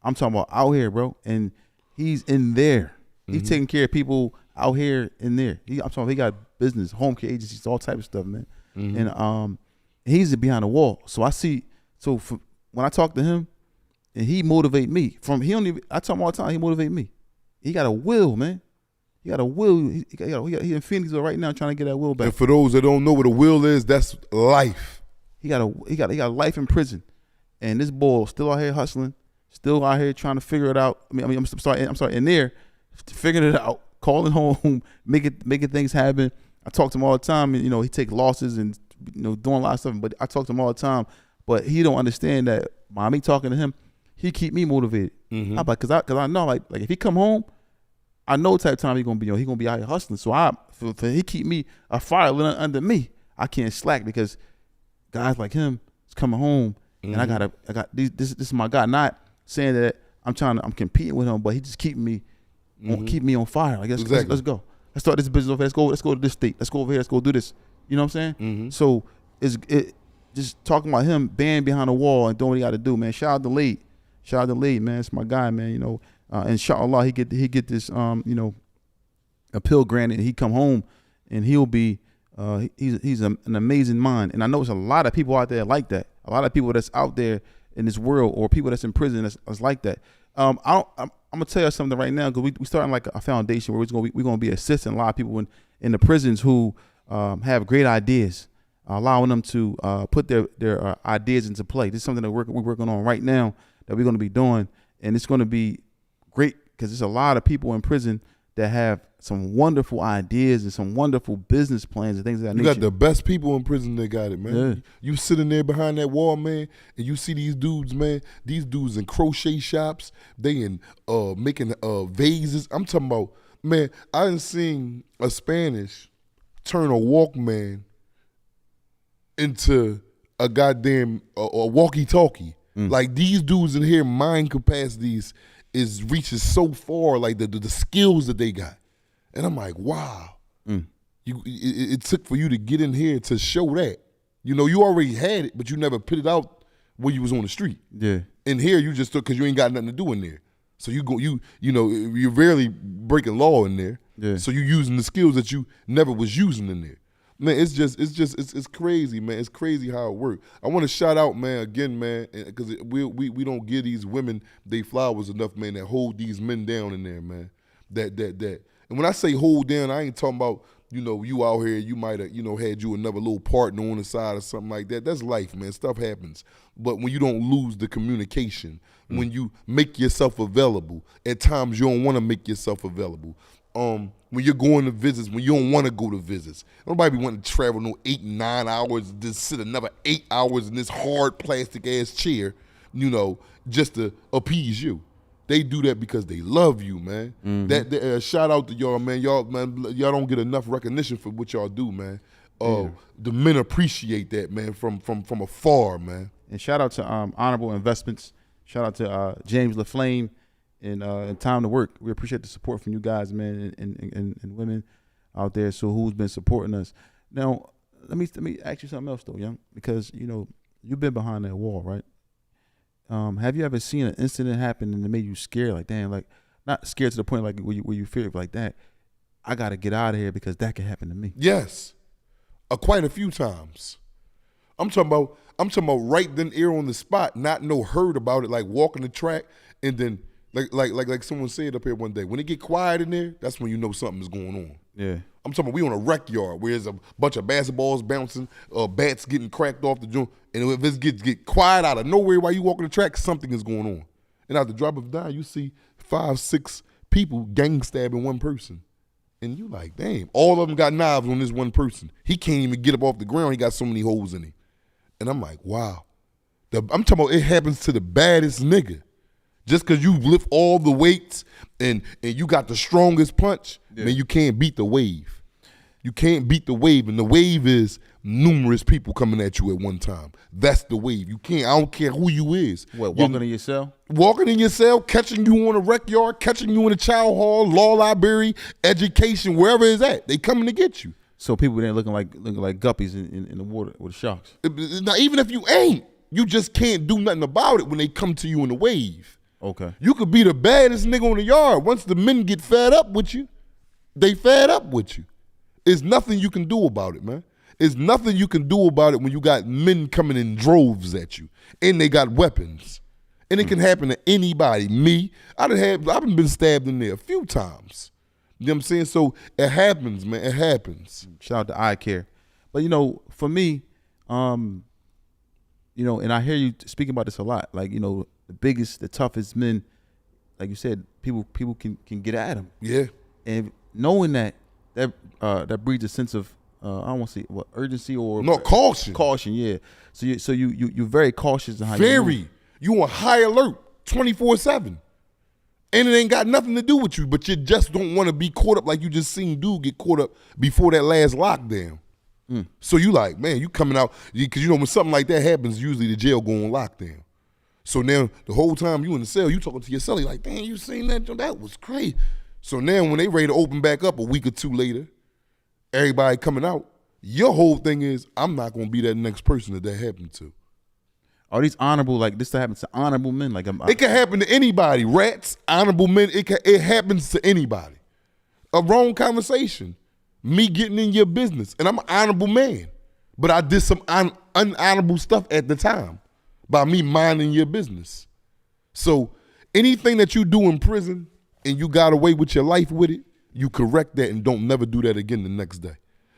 I'm talking about out here, bro. And he's in there. He's taking care of people out here in there. I'm talking about he got business, home care agencies, all type of stuff, man. And he's behind the wall. So I see. So when I talk to him, and he motivate me. I tell him all the time, he motivate me. He got a will, man. He got a will. He in Phoenixville right now trying to get that will back. And for those that don't know what a will is, that's life. He got a life in prison, and this boy still out here hustling, still out here trying to figure it out. I'm sorry, in there, figuring it out, calling home, making things happen. I talk to him all the time, and he take losses and doing a lot of stuff. But I talk to him all the time, but he don't understand that by me talking to him, he keep me motivated. I'm like, cause I know like if he come home, I know what type of time he gonna be. He gonna be out here hustling. So for he keep me a fire lit under me. I can't slack because guys like him is coming home, and I got these. This is my guy. Not saying that I'm competing with him, but he just keeping me, keep me on fire. Like let's go. Let's start this business over here. Let's go to this state. Let's go over here. Let's go do this. You know what I'm saying? So it just talking about him being behind the wall and doing what he got to do, man. Shout out to Lade. Shout out to Lade, man. It's my guy, man. Inshallah, he get this, appeal granted. And he come home, and he'll be, he's an amazing mind. And I know there's a lot of people out there like that. A lot of people that's out there in this world, or people that's in prison that's like that. I'm gonna tell you something right now, because we starting like a foundation where we're gonna be assisting a lot of people in the prisons who have great ideas, allowing them to put their ideas into play. This is something that we're working on right now, that we're going to be doing, and it's going to be great because there's a lot of people in prison that have some wonderful ideas and some wonderful business plans and things of that nature. You got the best people in prison that got it, man. Yeah. You sitting there behind that wall, man, and you see these dudes, man. These dudes in crochet shops. They in making vases. I'm talking about, man, I done seen a Spanish turn a Walkman into a goddamn a walkie-talkie. Like these dudes in here, mind capacities reaches so far, like the skills that they got. And I'm like, wow. It took for you to get in here to show that. You already had it, but you never put it out when you was on the street. Yeah. In here, you just took because you ain't got nothing to do in there. So you're rarely breaking law in there. Yeah. So you using the skills that you never was using in there. Man, it's crazy, man. It's crazy how it works. I want to shout out, man, again, man, because we don't give these women they flowers enough, man, that hold these men down in there, man. That. And when I say hold down, I ain't talking about, you out here, you might have, had you another little partner on the side or something like that. That's life, man. Stuff happens. But when you don't lose the communication, when you make yourself available, at times you don't want to make yourself available. When you're going to visits, when you don't want to go to visits. Nobody be wanting to travel no 8, 9 hours, just sit another 8 hours in this hard plastic ass chair, just to appease you. They do that because they love you, man. Mm-hmm. Shout out to y'all, man. Y'all don't get enough recognition for what y'all do, man. The men appreciate that, man, from afar, man. And shout out to Honorable Investments. Shout out to James LaFlame and Time to Work. We appreciate the support from you guys, man, and women out there. So who's been supporting us? Now, let me ask you something else though, Young, because you've been behind that wall, right? Have you ever seen an incident happen and it made you scared? Like, damn, like not scared to the point like where you fear like that. I got to get out of here because that could happen to me. Yes, quite a few times. I'm talking about right then, air on the spot, not heard about it, like walking the track, and then like someone said up here one day, when it get quiet in there, that's when you know something is going on. Yeah. I'm talking about we on a rec yard where there's a bunch of basketballs bouncing, bats getting cracked off the joint, and if it get quiet out of nowhere while you walking the track, something is going on. And at the drop of a dime, you see 5, 6 people gang stabbing one person. And you like, damn, all of them got knives on this one person. He can't even get up off the ground. He got so many holes in him. And I'm like, wow. I'm talking about it happens to the baddest nigga. Just because you lift all the weights and you got the strongest punch, man, you can't beat the wave. You can't beat the wave. And the wave is numerous people coming at you at one time. That's the wave. You can't, I don't care who you is. What, walking in your cell? Walking in your cell, catching you on a rec yard, catching you in a child hall, law library, education, wherever it's at. They coming to get you. So people there looking like guppies in the water with sharks. Now, even if you ain't, you just can't do nothing about it when they come to you in the wave. Okay. You could be the baddest nigga on the yard. Once the men get fed up with you, they fed up with you. There's nothing you can do about it, man. There's nothing you can do about it when you got men coming in droves at you and they got weapons. And it can happen to anybody. Me, I've been stabbed in there a few times. You know what I'm saying? So it happens, man. It happens. Shout out to Eye Care. But for me, and I hear you speaking about this a lot. Like, the biggest, the toughest men, like you said, people can get at them. Yeah. And knowing that breeds a sense of I don't want to say what urgency or caution. Caution, yeah. So you're very cautious in how you on high alert 24/7. And it ain't got nothing to do with you, but you just don't want to be caught up like you just seen dude get caught up before that last lockdown. So you like, man, you coming out, because when something like that happens, usually the jail go on lockdown. So now the whole time you in the cell, you talking to your cellie like, damn, you seen that? That was crazy. So now when they ready to open back up a week or two later, everybody coming out, your whole thing is, I'm not going to be that next person that happened to. Are these honorable, like this happens to honorable men? Like it can happen to anybody. Rats, honorable men, it happens to anybody. A wrong conversation. Me getting in your business. And I'm an honorable man. But I did some unhonorable stuff at the time by me minding your business. So anything that you do in prison and you got away with your life with it, you correct that and don't never do that again the next day.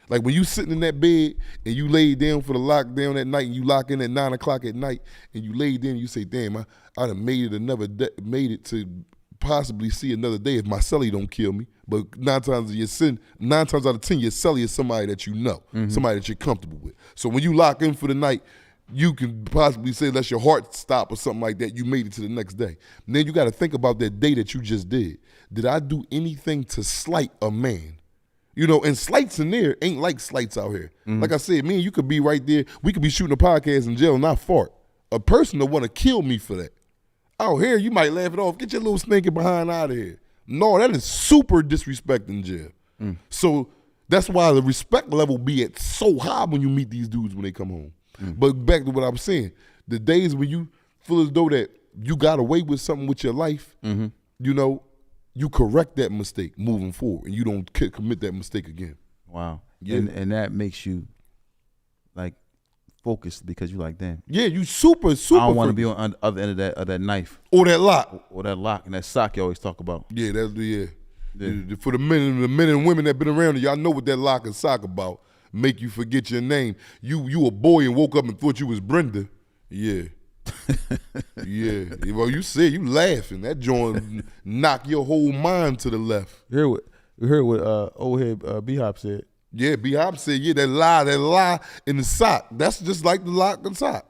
Like when you sitting in that bed and you lay down for the lockdown at night and you lock in at 9 o'clock at night and you lay down and you say, damn, I'd have made it to possibly see another day if my cellie don't kill me. But 9 times out of 10, your cellie is somebody that you know, somebody that you're comfortable with. So when you lock in for the night, you can possibly say, unless your heart stop or something like that, you made it to the next day. And then you got to think about that day that you just did. Did I do anything to slight a man? And slights in there ain't like slights out here. Like I said, me and you could be right there. We could be shooting a podcast in jail and not fart. A person that want to kill me for that. Out here, you might laugh it off. Get your little stinking behind out of here. No, that is super disrespect in jail. So that's why the respect level be at so high when you meet these dudes when they come home. But back to what I was saying, the days when you feel as though that you got away with something with your life, you correct that mistake moving forward, and you don't commit that mistake again. Wow. Yeah. And that makes you like focused because you like, damn. Yeah, you super. I don't want to be on the other end of that knife or that lock. or that lock and that sock you always talk about. Yeah, that's yeah. For the men and women that been around, y'all know what that lock and sock about. Make you forget your name. You a boy and woke up and thought you was Brenda. Yeah. Yeah. Well, you said you laughing. That joint knock your whole mind to the left. You heard what old head B-Hop said. Yeah, B-Hop said, yeah, that lie in the sock. That's just like the lock and sock.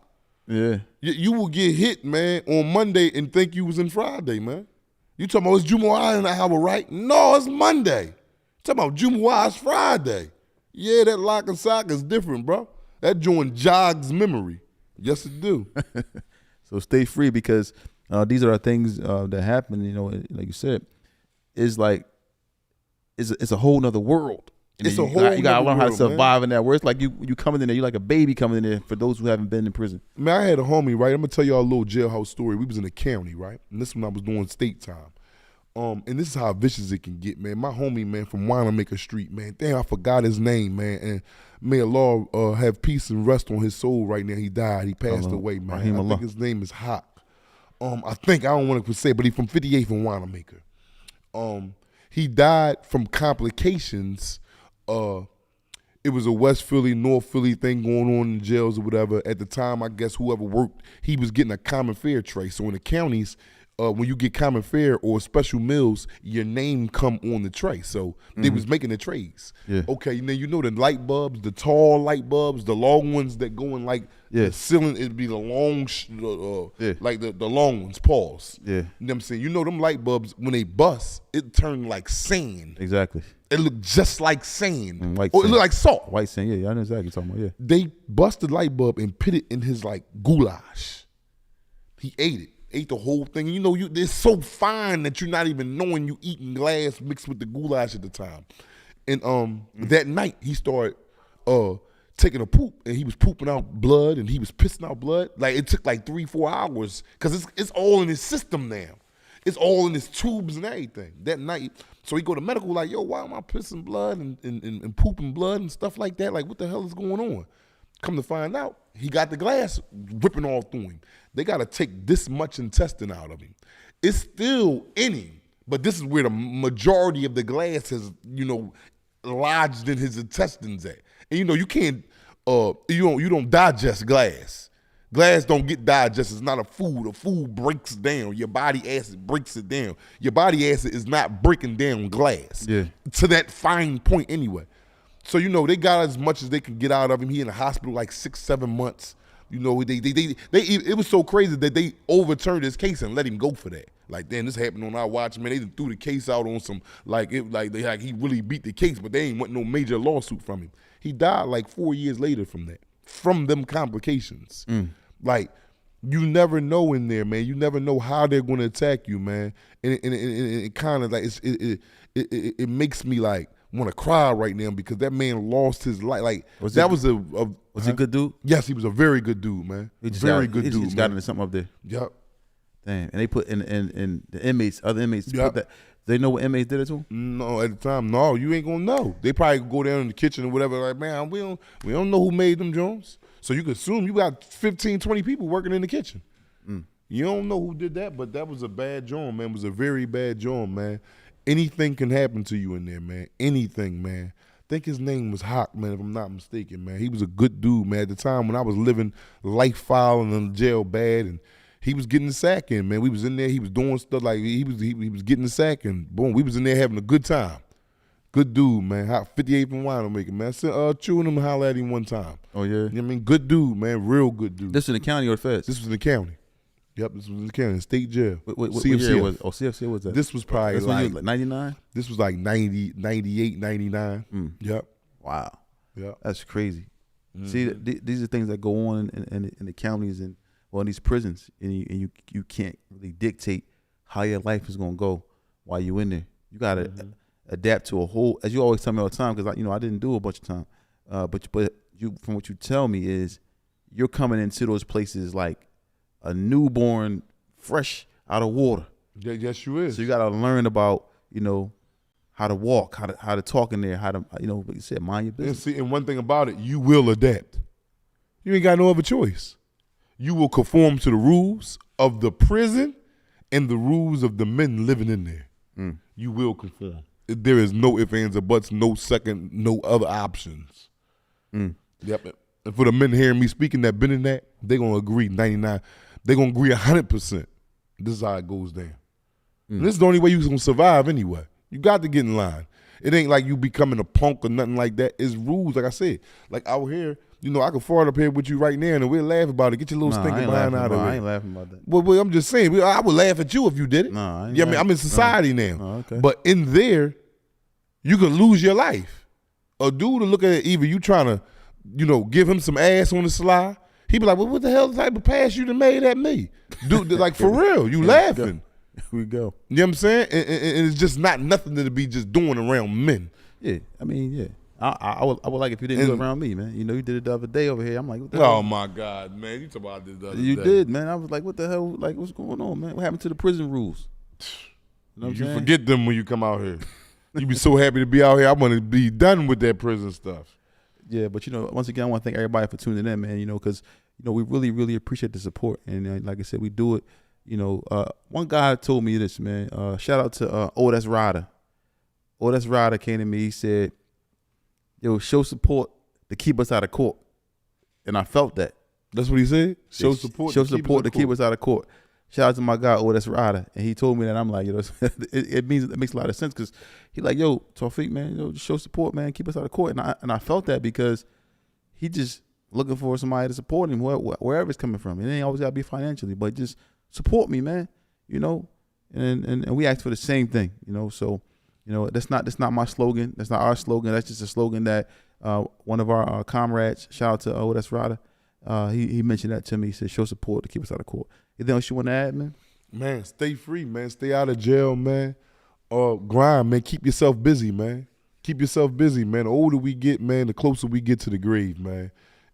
Yeah. You will get hit, man, on Monday and think you was in Friday, man. You talking about it's Jumu'ah in the hour, right? No, it's Monday. Talking about Jumu'ah, it's Friday. Yeah, that lock and sock is different, bro. That joint jogs memory. Yes, it do. So stay free because these are things that happen. You know, like you said, it's like it's a whole nother world. It's you a whole you gotta learn how to world, survive in that. Where it's like you coming in there, you like a baby coming in there. For those who haven't been in prison, Man, I had a homie, right? I'm gonna tell y'all a little jailhouse story. We was in the county, right? And this when I was doing state time. And this is how vicious it can get, man. My homie, man, from Wanamaker Street, man. Damn, I forgot his name, man. And may Allah have peace and rest on his soul right now. He died. He passed away, man. I think his name is Hawk. I don't want to say, but he's from 58th and Wanamaker. He died from complications. It was a West Philly, North Philly thing going on in the jails or whatever. At the time, I guess whoever worked, he was getting a common fare tray. So in the counties, when you get common fare or special meals, your name come on the tray. So they was making the trays. Yeah. Okay, now you know the light bulbs, the tall light bulbs, the long ones that go in like the ceiling, it'd be the long, like the long ones, pause. Yeah. You know what I'm saying? You know them light bulbs, when they bust, it turn like sand. exactly. It looked just like sand. White Or sand. it looked like salt. White sand, yeah, I know exactly what you're talking about. Yeah. They busted the light bulb and put it in his like goulash. He ate the whole thing. You know, it's so fine that you're not even knowing you eating glass mixed with the goulash at the time. And that night he started taking a poop, and he was pooping out blood, and he was pissing out blood. Like it took like 3-4 hours because it's all in his system now. It's all in his tubes and everything. That night, so he go to medical like, yo, why am I pissing blood and pooping blood and stuff like that? Like, what the hell is going on? Come to find out, he got the glass ripping all through him. They got to take this much intestine out of him. It's still in him, but this is where the majority of the glass has, lodged in his intestines at. And you can't, you don't digest glass. Glass don't get digested. It's not a food. A food breaks down. Your body acid breaks it down. Your body acid is not breaking down glass to that fine point anyway. So, they got as much as they can get out of him. He in the hospital like 6-7 months. It was so crazy that they overturned his case and let him go for that. Like, damn, this happened on our watch, man. They done threw the case out on some, he really beat the case, but they ain't want no major lawsuit from him. He died like 4 years later from that, from them complications. Like, you never know in there, man. You never know how they're going to attack you, man. And it kind of like, it makes me like, want to cry right now because that man lost his life. Like was he a good dude? Yes, he was a very good dude, man. Very good dude. He just got into something up there. Yep. Damn. And they put in the inmates, other inmates. Put that. They know what inmates did it to him? No, at the time, no. You ain't gonna know. They probably go down in the kitchen or whatever. Like, man, we don't know who made them Jones. So you can assume you got 15, 20 people working in the kitchen. You don't know who did that, but that was a bad joint, man. It was a very bad joint, man. Anything can happen to you in there, man. Anything, man. I think his name was Hawk, man, if I'm not mistaken, man. He was a good dude, man. At the time when I was living life filing in the jail bad, and he was getting the sack in, man. We was in there. He was doing stuff like he was getting the sack, and boom, we was in there having a good time. Good dude, man. 58th and Winemaker, man. I sent chewing him and holler at him one time. Oh, yeah? You know what I mean? Good dude, man. Real good dude. This in the county or the feds? This was in the county. Yep, this was in the county, state jail. What year was it? Oh, CFC was that? This was probably like 99? This was like 90, 98, 99. Yep. Wow. Yep. That's crazy. See, these are things that go on in the counties and in these prisons, and you can't really dictate how your life is gonna go while you in there. You gotta adapt to a whole, as you always tell me all the time, because I didn't do a bunch of time, but you from what you tell me is you're coming into those places like a newborn, fresh out of water. Yes, you is. So you gotta learn about how to walk, how to talk in there, how to, you know, like you said, mind your And business. see, and one thing about it, you will adapt. You ain't got no other choice. You will conform to the rules of the prison and the rules of the men living in there. You will conform. There is no ifs, ands, or buts, no other options. Yep. And for the men hearing me speaking that been in that, they're going to agree 99. They're going to agree 100%. This is how it goes down. And this is the only way you're going to survive anyway. You got to get in line. It ain't like you becoming a punk or nothing like that. It's rules, like I said. Like out here, you know, I could fart up here with you right now and we'll laugh about it. Get your little stinking behind out of here. I ain't laughing about that. Well, I'm just saying, I would laugh at you if you did it. I ain't Yeah, I mean, I'm in society now. Okay. But in there, you can lose your life. A dude to look at it, either you trying to, you know, give him some ass on the sly. He be like, well, what the hell type of pass you done made at me? Dude, like for real, you laughing. Here we go. You know what I'm saying? And it's just not nothing to be just doing around men. Yeah, I mean, yeah. I would like if you didn't do it around me, man. You know, you did it the other day over here. I'm like, what the hell? Oh my God, man. You talking about this the other You day. did, man. I was like, what the hell? Like, what's going on, man? What happened to the prison rules? You know what I'm You saying? forget them when you come out here. You be so happy to be out here. I want to be done with that prison stuff. Yeah, but you know, once again, I want to thank everybody for tuning in, man. You know, because you know we really, really appreciate the support, and like I said, we do it. You know, one guy told me this, man. Shout out to That's Ryder. That's Ryder came to me. He said, "Yo, show support to keep us out of court," and I felt that. That's what he said? Show support. Show support to keep us out of court. Shout out to my guy, That's Ryder, and he told me that. I'm like, you know, it makes a lot of sense because he like, yo, Tawfiq, man, yo, just show support, man, keep us out of court, and I felt that because he just looking for somebody to support him wherever it's coming from. It ain't always gotta be financially, but just support me, man. You know, and we asked for the same thing, you know. So, you know, that's not my slogan. That's not our slogan. That's just a slogan that one of our comrades, shout out to That's Ryder, he mentioned that to me. He said, show support to keep us out of court. Anything else you want to add, man? Man, stay free, man. Stay out of jail, man. Grind, man. Keep yourself busy, man. Keep yourself busy, man. The older we get, man, the closer we get to the grave, man.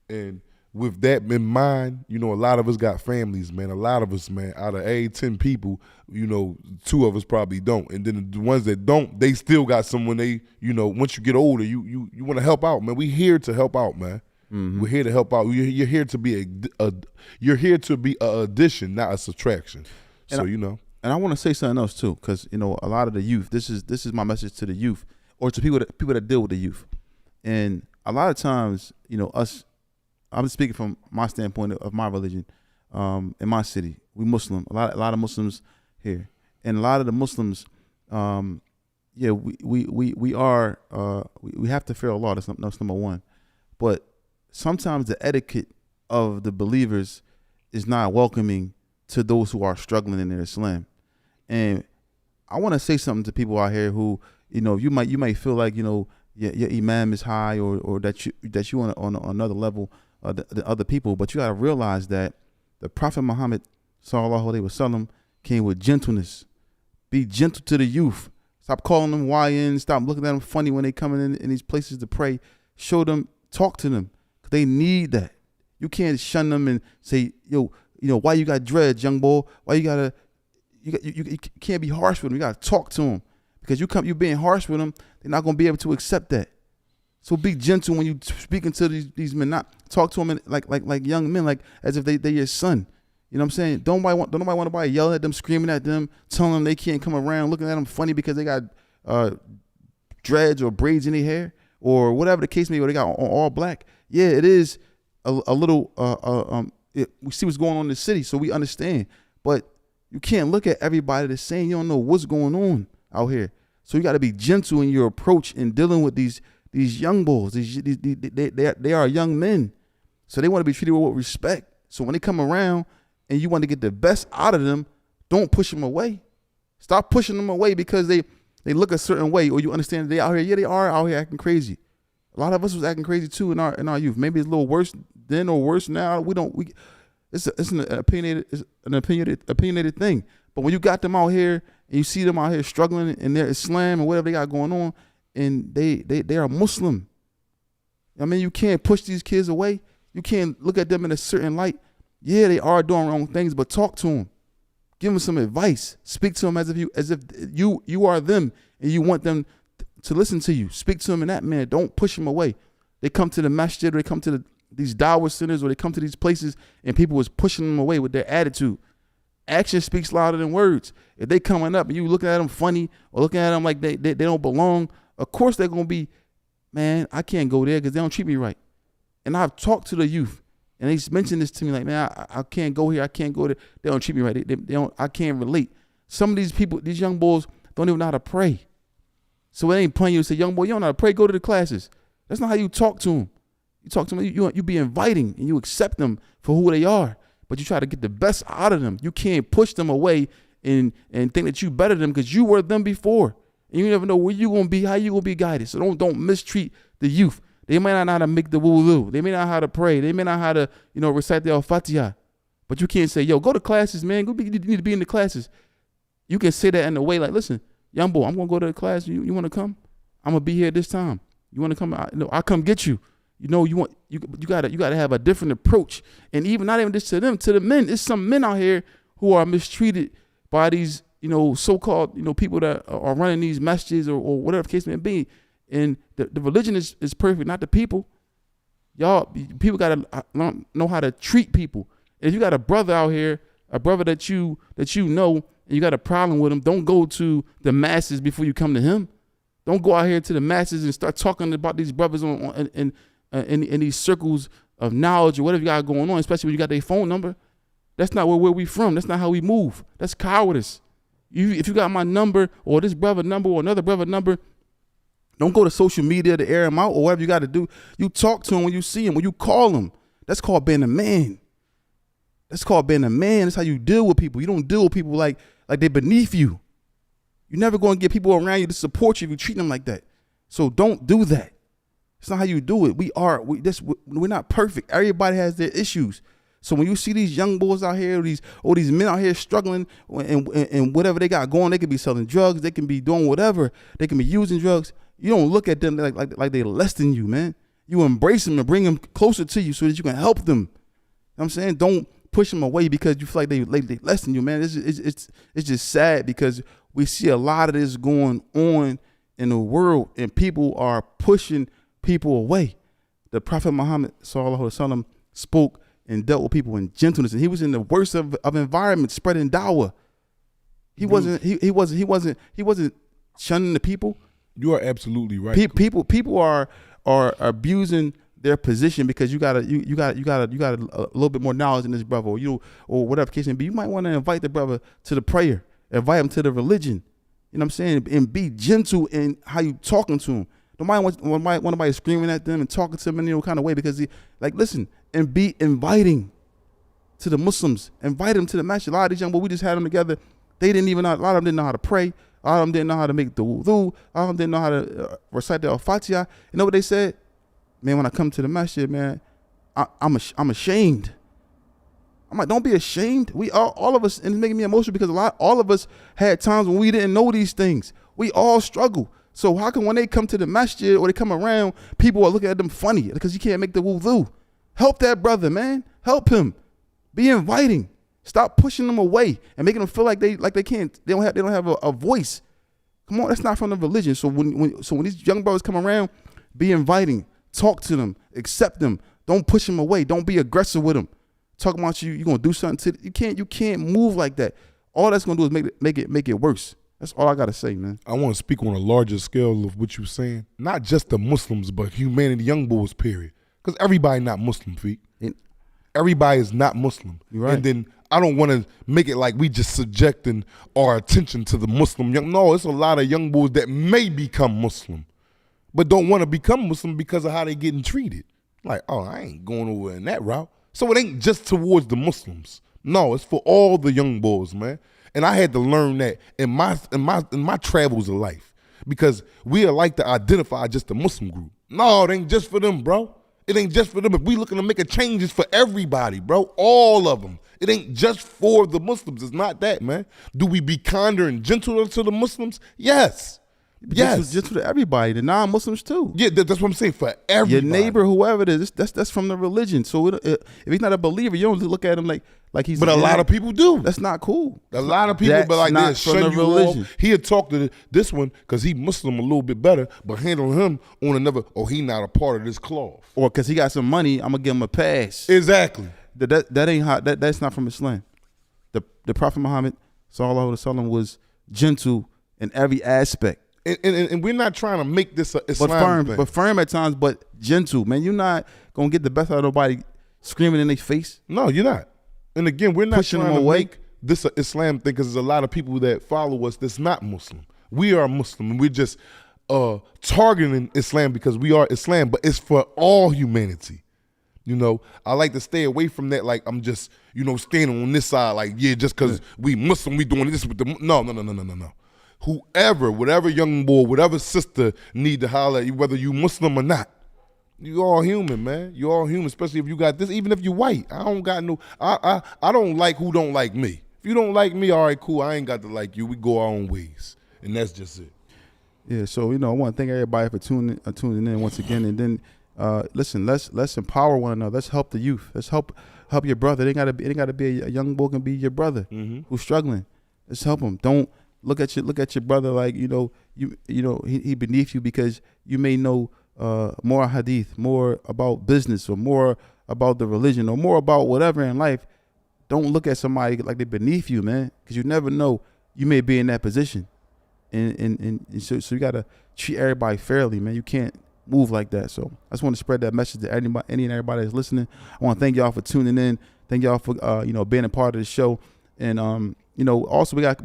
And with that in mind, you know, a lot of us got families, man. A lot of us, man, out of every 10 people, you know, 2 of us probably don't. And then the ones that don't, they still got someone they, you know, once you get older, you want to help out, man. We here to help out, man. Mm-hmm. We're here to help out. You're here to be a addition, not a subtraction. So you know. And I want to say something else too, because you know a lot of the youth. This is my message to the youth, or to people that deal with the youth. And a lot of times, you know, us. I'm speaking from my standpoint of my religion. In my city, we Muslim. A lot of Muslims here, and a lot of the Muslims. Yeah, we have to fear Allah. That's number one, but sometimes the etiquette of the believers is not welcoming to those who are struggling in their Islam. And I want to say something to people out here who, you know, you might feel like, you know, your imam is high or that you on another level than other people, but you got to realize that the Prophet Muhammad sallallahu alaihi wasallam came with gentleness. Be gentle to the youth. Stop calling them YNs. Stop looking at them funny when they coming in these places to pray. Show them, talk to them. They need that. You can't shun them and say, yo, you know, why you got dreads, young boy? Why you can't be harsh with them. You gotta talk to them, because you being harsh with them, they're not gonna be able to accept that. So be gentle when you speaking to these men. Not talk to them like young men, like as if they're your son. You know what I'm saying? Don't nobody want nobody yelling at them, screaming at them, telling them they can't come around, looking at them funny because they got dreads or braids in their hair or whatever the case may be. Or they got all black. Yeah, it is a little. We see what's going on in the city, so we understand. But you can't look at everybody the same. You don't know what's going on out here. So you got to be gentle in your approach in dealing with these young boys. They are young men, so they want to be treated with respect. So when they come around and you want to get the best out of them, don't push them away. Stop pushing them away because they look a certain way, or you understand they out here. Yeah, they are out here acting crazy. A lot of us was acting crazy too in our youth. Maybe it's a little worse then or worse now. It's an opinionated thing. But when you got them out here and you see them out here struggling in their Islam and whatever they got going on, and they are Muslim. I mean, you can't push these kids away. You can't look at them in a certain light. Yeah, they are doing wrong things, but talk to them. Give them some advice. Speak to them as if you are them and you want them to listen to you. Speak to them in that manner. Don't push them away. They come to the masjid, or they come to these dawah centers, or they come to these places, and people was pushing them away with their attitude. Action speaks louder than words. If they coming up and you looking at them funny or looking at them like they don't belong, of course they're going to be, man, I can't go there because they don't treat me right. And I've talked to the youth, and they mentioned this to me like, man, I can't go here. I can't go there. They don't treat me right. They don't. I can't relate. Some of these people, these young boys, don't even know how to pray. So it ain't playing you to say, young boy, you don't know how to pray. Go to the classes. That's not how you talk to them. You talk to them, you be inviting, and you accept them for who they are. But you try to get the best out of them. You can't push them away and think that you better than them because you were them before. And you never know where you gonna be, how you gonna be guided. So don't mistreat the youth. They may not know how to make the wudu. They may not know how to pray. They may not know how to, recite the al-Fatiha. But you can't say, yo, go to classes, man. You need to be in the classes. You can say that in a way like, listen, young boy, I'm gonna go to the class. You wanna come? I'm gonna be here this time. You wanna come? I'll come get you. You gotta have a different approach. And even not even just to them, to the men. There's some men out here who are mistreated by these, so-called, people that are running these masjids or whatever the case may be. And the religion is perfect, not the people. People gotta know how to treat people. If you got a brother out here, a brother that you know, and you got a problem with him, don't go to the masses before you come to him. Don't go out here to the masses and start talking about these brothers in these circles of knowledge or whatever you got going on, especially when you got their phone number. That's not where we from. That's not how we move. That's cowardice. If you got my number or this brother number or another brother number, don't go to social media to air them out or whatever you got to do. You talk to them when you see them, when you call them. That's called being a man. That's called being a man. That's how you deal with people. You don't deal with people like they're beneath you. You're never going to get people around you to support you if you treat them like that. So don't do that. It's not how you do it. We're not perfect. Everybody has their issues. So when you see these young boys out here, these men out here struggling and whatever they got going, they could be selling drugs, they can be doing whatever, they can be using drugs. You don't look at them like they're less than you, man. You embrace them and bring them closer to you so that you can help them. You know what I'm saying? Don't push them away because you feel like they less than you, man. It's just sad because we see a lot of this going on in the world and people are pushing people away. The Prophet Muhammad sallallahu alaihi wasallam spoke and dealt with people in gentleness, and he was in the worst of environments, spreading dawah. He wasn't shunning the people. You are absolutely right. People are abusing their position because you got a little bit more knowledge than this brother, or whatever case may be. You might want to invite the brother to the prayer, invite him to the religion. You know what I'm saying? And be gentle in how you talking to him. Nobody wants nobody screaming at them and talking to them in any kind of way because listen and be inviting to the Muslims. Invite them to the masjid. A lot of these young boys, we just had them together. They didn't even know. A lot of them didn't know how to pray. A lot of them didn't know how to make the wudu. A lot of them didn't know how to recite the al-Fatiha. You know what they said? Man, when I come to the masjid, man, I'm ashamed. I'm like, don't be ashamed. We all of us, and it's making me emotional because all of us had times when we didn't know these things. We all struggle. So how come when they come to the masjid or they come around, people are looking at them funny because you can't make the wudu? Help that brother, man. Help him. Be inviting. Stop pushing them away and making them feel like they can't. They don't have a voice. Come on, that's not from the religion. So when these young brothers come around, be inviting. Talk to them. Accept them. Don't push them away. Don't be aggressive with them. Talking about you're gonna do something to you can't move like that. All that's gonna do is make it worse. That's all I gotta say, man. I want to speak on a larger scale of what you're saying. Not just the Muslims, but humanity, young boys, period. Because everybody not Muslim, feet. Everybody is not Muslim. You're right. And then I don't want to make it like we just subjecting our attention to the Muslim young. No, it's a lot of young boys that may become Muslim, but don't want to become Muslim because of how they getting treated. Like, oh, I ain't going over in that route. So it ain't just towards the Muslims. No, it's for all the young boys, man. And I had to learn that in my travels of life because we are like to identify just the Muslim group. No, it ain't just for them, bro. It ain't just for them. If we looking to make a change, it's for everybody, bro. All of them. It ain't just for the Muslims. It's not that, man. Do we be kinder and gentler to the Muslims? Yes. Yes. Gentle to everybody, the non-Muslims too. Yeah, that's what I'm saying, for everybody. Your neighbor, whoever it is, that's from the religion. So if he's not a believer, you don't look at him like, like he's. But a lot of people do. That's not cool. A lot of people, but like they'll shun you off. He'll talk to this one because he Muslim a little bit better, but handle him on another. Oh, he not a part of this cloth. Or because he got some money, I'm gonna give him a pass. Exactly. That ain't hot. That's not from Islam. The Prophet Muhammad sallallahu alaihi wasallam was gentle in every aspect. And we're not trying to make this a Islam thing. But firm at times, but gentle. Man, you're not gonna get the best out of nobody screaming in their face. No, you're not. And again, we're not Pushing trying them to away. make this an Islam thing because there's a lot of people that follow us that's not Muslim. We are Muslim, and we're just targeting Islam because we are Islam, but it's for all humanity. You know, I like to stay away from that. Like I'm just, standing on this side. Like just because we Muslim, we doing this with the no. Whoever, whatever young boy, whatever sister need to holler at you, whether you Muslim or not, you all human, man. You all human, especially if you got this. Even if you white, I don't got no. I don't like who don't like me. If you don't like me, all right, cool. I ain't got to like you. We go our own ways, and that's just it. Yeah. So I want to thank everybody for tuning in once again, and then listen. Let's empower one another. Let's help the youth. Let's help your brother. It ain't gotta be a young boy can be your brother who's struggling. Let's help him. Don't look at your brother like he beneath you because you may know more hadith, more about business, or more about the religion, or more about whatever in life. Don't look at somebody like they're beneath you, man, because you never know. You may be in that position, and so you gotta treat everybody fairly, man. You can't move like that. So I just want to spread that message to any and everybody that's listening. I want to thank y'all for tuning in. Thank y'all for being a part of the show, and also we got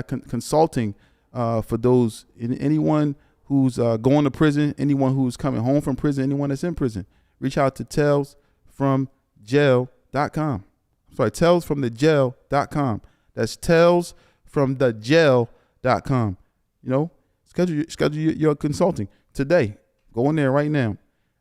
consulting for those anyone who's going to prison, anyone who's coming home from prison, anyone that's in prison. Reach out to tailsfromthejail.com. Sorry, tailsfromthejail.com. That's tailsfromthejail.com. Schedule your consulting today. Go in there right now.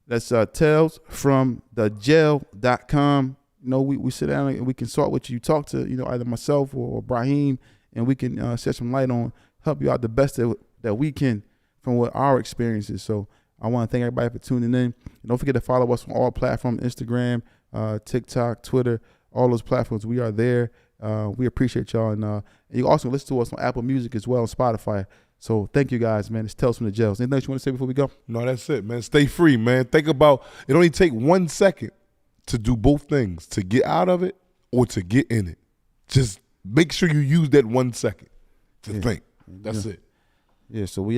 That's tailsfromthejail.com. We sit down and we consult with you. Talk to either myself or Brahim, and we can shed some light on, help you out the best that we can from what our experiences. So I want to thank everybody for tuning in. Don't forget to follow us on all platforms: Instagram, TikTok, Twitter, all those platforms. We are there. We appreciate y'all, and you also listen to us on Apple Music as well, and Spotify. So thank you guys, man. It's Tales from the Jails. Anything else you want to say before we go? No, that's it, man. Stay free, man. Think about it. Only take 1 second to do both things, to get out of it or to get in it. Just make sure you use that 1 second to think. That's it. Yeah, so we